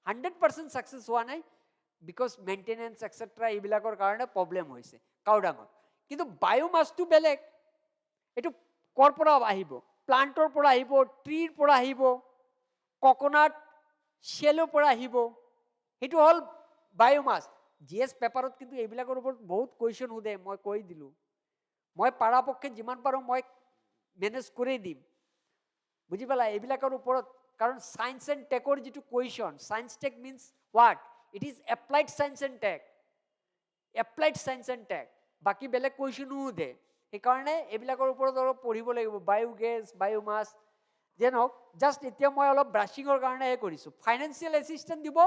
100% সাকসেস হোৱা নাই বিকজ মেইনটেনেন্স এটসেট্ৰা এইবিলাকৰ কাৰণে প্ৰবলেম হৈছে কাউডাঙত কিন্তু বায়োমাছটো বেলেগ এইটো কৰ পৰা আহিব প্লান্টৰ পৰা আহিব ট্ৰিৰ পৰা আহিব কোকোনাট শেলৰ পৰা আহিব সেইটো হল বায়োমাছ জিএছ পেপাৰত কিন্তু এইবিলাকৰ ওপৰত বহুত কোৱেশ্চন সুধে মই কৈ দিলোঁ মই পাৰাপক্ষে যিমান পাৰোঁ মই মেনেজ কৰি দিম বুজি পালা এইবিলাকৰ ওপৰত কাৰণ সায়েন্স এণ্ড টেকৰ যিটো question science tech means what it is applied science and tech বাকি বেলেগ কোৱেশ্চনো সুধে সেইকাৰণে এইবিলাকৰ ওপৰত অলপ পঢ়িব লাগিব বায়োগেছ বায়োমাছ যেনক জাষ্ট এতিয়া মই অলপ ব্ৰাছিঙৰ কাৰণেহে কৰিছোঁ ফাইনেন্সিয়েল এছিষ্টেণ্ট দিব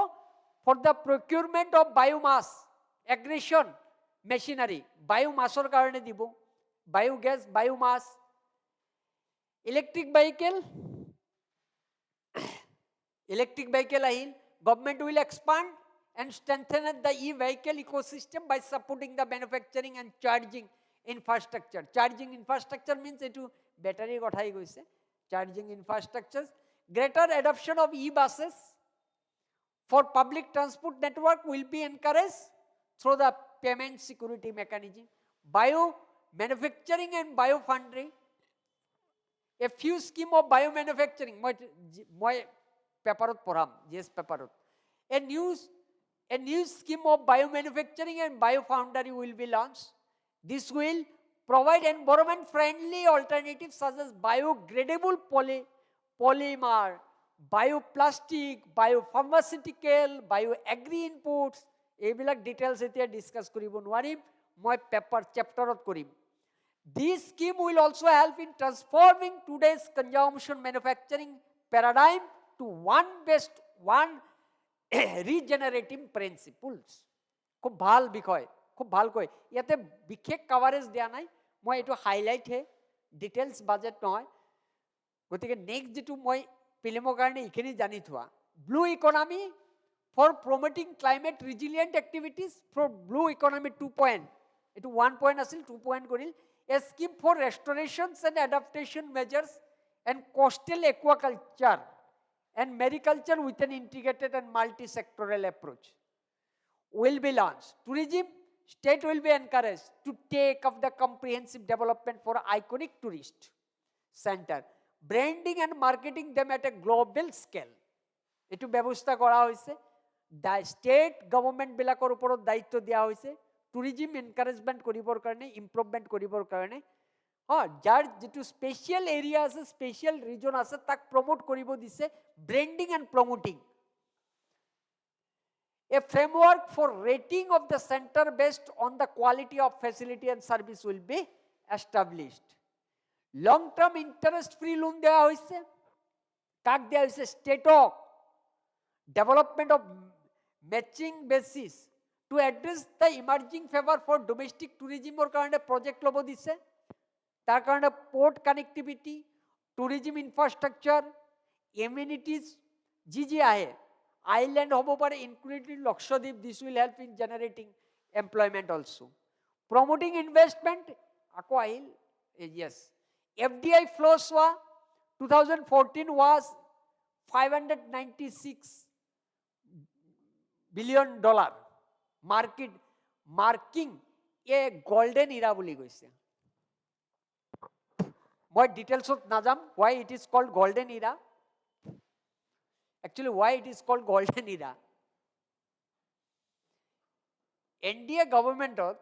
for the procurement of biomass aggregation machinery বায়োমাছৰ কাৰণে দিব বায়োগেছ বায়োমাছ ইলেক্ট্ৰিক ভেহিকেল আহিল government will expand and strengthen the e-vehicle ecosystem by supporting the manufacturing and charging infrastructure. Charging infrastructure means etu battery kothai goise. Charging infrastructures, greater adoption of e-buses for public transport network will be encouraged through the payment security mechanism. Bio manufacturing and bio foundry. A few scheme of bio manufacturing. Moi paperot poram. Yes, paperot. A new scheme of biomanufacturing and biofoundry will be launched. This will provide environment-friendly alternatives such as biodegradable polymer, bioplastic, biopharmaceutical, bioagri inputs. এইবিলাক details এতিয়া discuss কৰিব নোৱাৰিম মই paper চেপ্টাৰত কৰিম. This scheme will also help in transforming today's consumption manufacturing paradigm to one regenerating principles. খুব ভাল বিষয় খুব ভালকৈ ইয়াতে বিশেষ কভাৰেজ দিয়া নাই মই এইটো হাইলাইট হে ডিটেইলছ বাজেট নহয় গতিকে নেক্সট যেটো মই প্ৰিলিমৰ কাৰণে এইখিনি জানি থোৱা blue economy for promoting climate resilient activities for blue economy 2 point. It 1 point asil 2 point koril. A scheme for restorations and adaptation measures and coastal aquaculture and mariculture with an integrated and multi-sectoral approach will be launched. Tourism, state will be encouraged to take up the comprehensive development for iconic tourist center, branding and marketing them at a global scale. এটু ব্যৱস্থা কৰা হৈছে state গভৰ্ণমেণ্টবিলাকৰ ওপৰত দায়িত্ব দিয়া হৈছে tourism encouragement কৰিবৰ কাৰণে ইম্প্ৰুভমেণ্ট কৰিবৰ কাৰণে যাৰ যিটো স্পেচিয়েল এৰিয়া আছে স্পেচিয়েল ৰিজন আছে তাক প্ৰমোট কৰিব দিছে branding and promoting A framework for rating of the center based on the quality of facility and service will be established. Long-term interest-free loan দেওয়া হয়েছে কাক দেওয়া হয়েছে স্টেটক development of matching basis to address the emerging favor for domestic tourism or karone project lobo dise tar karone port connectivity tourism infrastructure amenities ji ahe island hobo pare including Lakshadweep this will help in generating employment also promoting investment ako ahil yes FDI flows wa 2014 was $596 billion marking a golden era বুলি কৈছে মই ডিটেইলছত নাযাম why it is called golden era actually why it is called golden era NDA গভৰ্ণমেণ্টত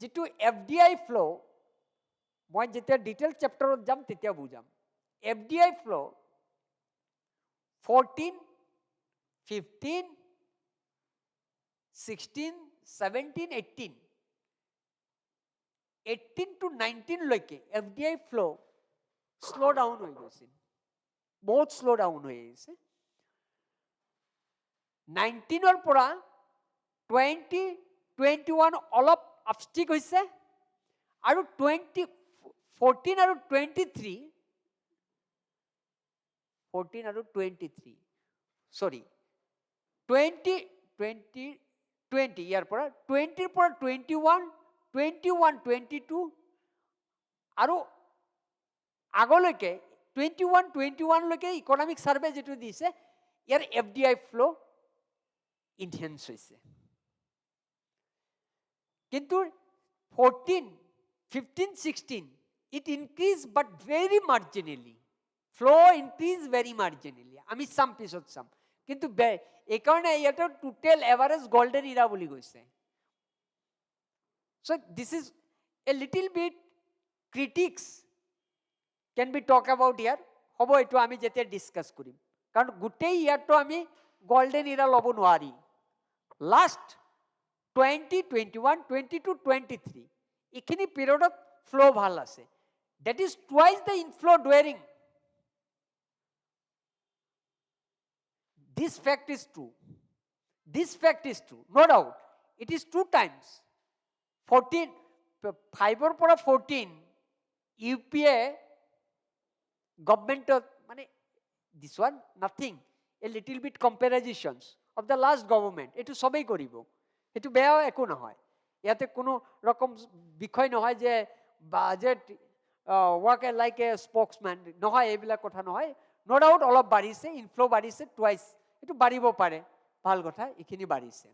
যেটো FDI flow মই যেতিয়া detail চেপ্টাৰত যাম তেতিয়া বুজাম FDI flow 14 15 16 17 18 18 to 19 লৈকে FDI flow slow down হৈ গৈছিল বহুত slow down হৈ গৈছে 19 ৰ পৰা 20 21 অলপ আপষ্টিক হৈছে আৰু 20 14 আৰু 23 14 আৰু 23 sorry 20 20 20 ইয়াৰ পৰা 20 ৰ পৰা 21 21 22 আৰু আগলৈকে 21 21 লৈকে ইকোনমিক সাৰ্ভে যেটো দিছে ইয়াৰ FDI ফ্লো ইনহেন্স হৈছে কিন্তু 14 15 16 it increased but very marginally flow increased very marginally আমি সাম পিছত সাম কিন্তু এই কারণে এটা টোটাল এভারেজ গোল্ডেন ইরা বলি কইছে so this is a little bit critics can be talk about here হবো এটো আমি যেতে ডিসকাস করিম কারণ গুটেই ইয়ারটো আমি গোল্ডেন ইরা লব নোৱাৰি লাস্ট 20 21 22 23 এখিনি পিরিয়ডত ফ্লো ভাল আছে that is twice the inflow during this fact is true no doubt it is 2 times 14 5 or 14 UPA government মানে this one nothing a little bit comparisons of the last government etu সবই করিব etu বেয়া একো নহয় ইয়াতে কোনো রকম বিষয় নহয় যে budget work like a spokesman নহয় এইবিলাক কথা নহয় no doubt অলপ বাঢ়িছে ইনফ্লো বাঢ়িছে টুৱাইস এটো বাঢ়িব পাৰে ভাল কথা এখিনি বাঢ়িছে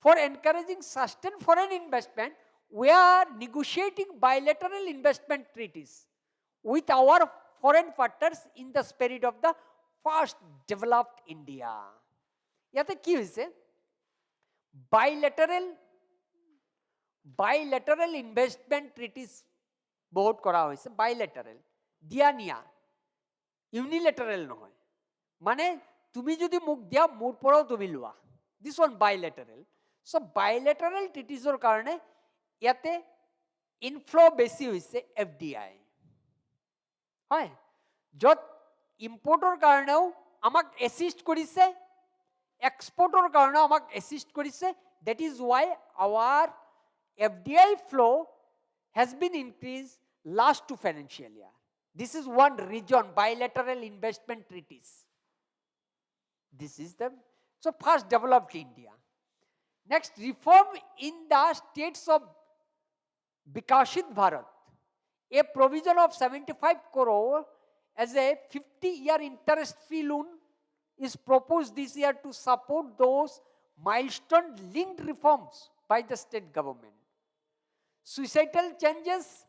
for encouraging sustained foreign investment we are negotiating bilateral investment treaties with our foreign partners in the spirit of the first developed India ইয়াতে কি হৈছে bilateral investment treaties বহুত কৰা হৈছে bilateral দিয়া নিয়া ইউনিলেটারেল নহয় মানে তুমি যদি মুখ দিয়া মোৰ পৰাও তুমি লোৱা this one bilateral so bilateral treatiesৰ কাৰণে ইয়াতে ইনফ্লো বেছি হৈছে FDI হয় যত ইম্পোর্টৰ কাৰণেও আমাক এসিস্ট কৰিছে এক্সপোর্টৰ কাৰণেও আমাক এসিস্ট কৰিছে that is why our FDI flow has been increased last 2 financial year this is one region bilateral investment treaties this is the So first developed India. Next, reform in the states of Vikashit Bharat. A provision of 75 crore as a 50-year interest-free loan is proposed this year to support those milestone-linked reforms by the state government. Societal changes,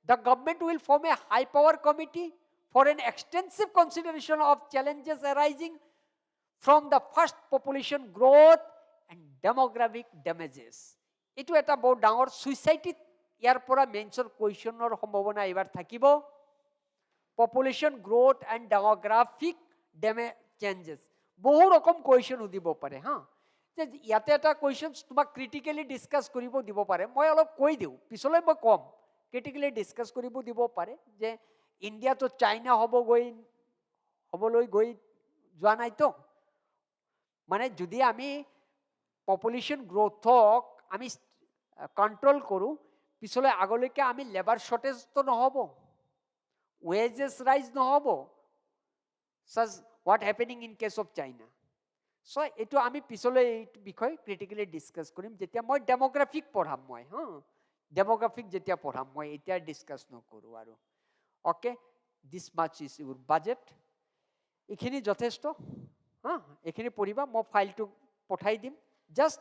the government will form a high-power committee for an extensive consideration of challenges arising from the first population growth and demographic damages. এইটো এটা বহুত ডাঙৰ সুইচাইটিত ইয়াৰ পৰা মেনচৰ কুৱেশ্যনৰ সম্ভাৱনা এইবাৰ থাকিব population growth and ডেমোগ্ৰাফিক changes বহু ৰকম কুৱেশ্যন সুধিব পাৰে হা যে ইয়াতে এটা কুৱেশ্যন তোমাক ক্ৰিটিকেলি ডিছকাছ কৰিব দিব পাৰে মই অলপ কৈ দিওঁ পিছলৈ মই কম ক্ৰিটিকেলি ডিছকাছ কৰিব দিব পাৰে যে ইণ্ডিয়াটো চাইনা হ'বলৈ গৈ যোৱা নাইতো মানে যদি আমি পপুলেশ্যন গ্ৰোথক আমি কণ্ট্ৰল কৰোঁ পিছলৈ আগলৈকে আমি লেবাৰ শ্বৰ্টেজটো নহ'ব ৱেজেছ ৰাইজ নহ'ব চাজ what happening in case of China so' এইটো আমি পিছলৈ এই বিষয়ে ক্ৰিটিকেলি ডিছকাছ কৰিম যেতিয়া মই ডেম'গ্ৰাফিক পঢ়াম মই হা ডেম'গ্ৰাফিক যেতিয়া পঢ়াম মই এতিয়া ডিছকাছ নকৰোঁ আৰু অ'কে দিছ মাছ ইজ ইউৰ বাজেট এইখিনি যথেষ্ট হা এইখিনি পঢ়িবা মই ফাইলটো পঠাই দিম জাষ্ট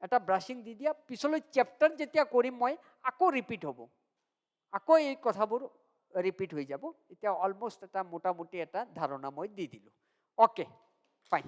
এটা ব্ৰাছিং দি দিয়া পিছলৈ চেপ্টাৰ যেতিয়া কৰিম মই আকৌ ৰিপিট হ'ব আকৌ এই কথাবোৰ ৰিপিট হৈ যাব এতিয়া অলমষ্ট এটা মোটামুটি এটা ধাৰণা মই দি দিলোঁ অ'কে ফাইন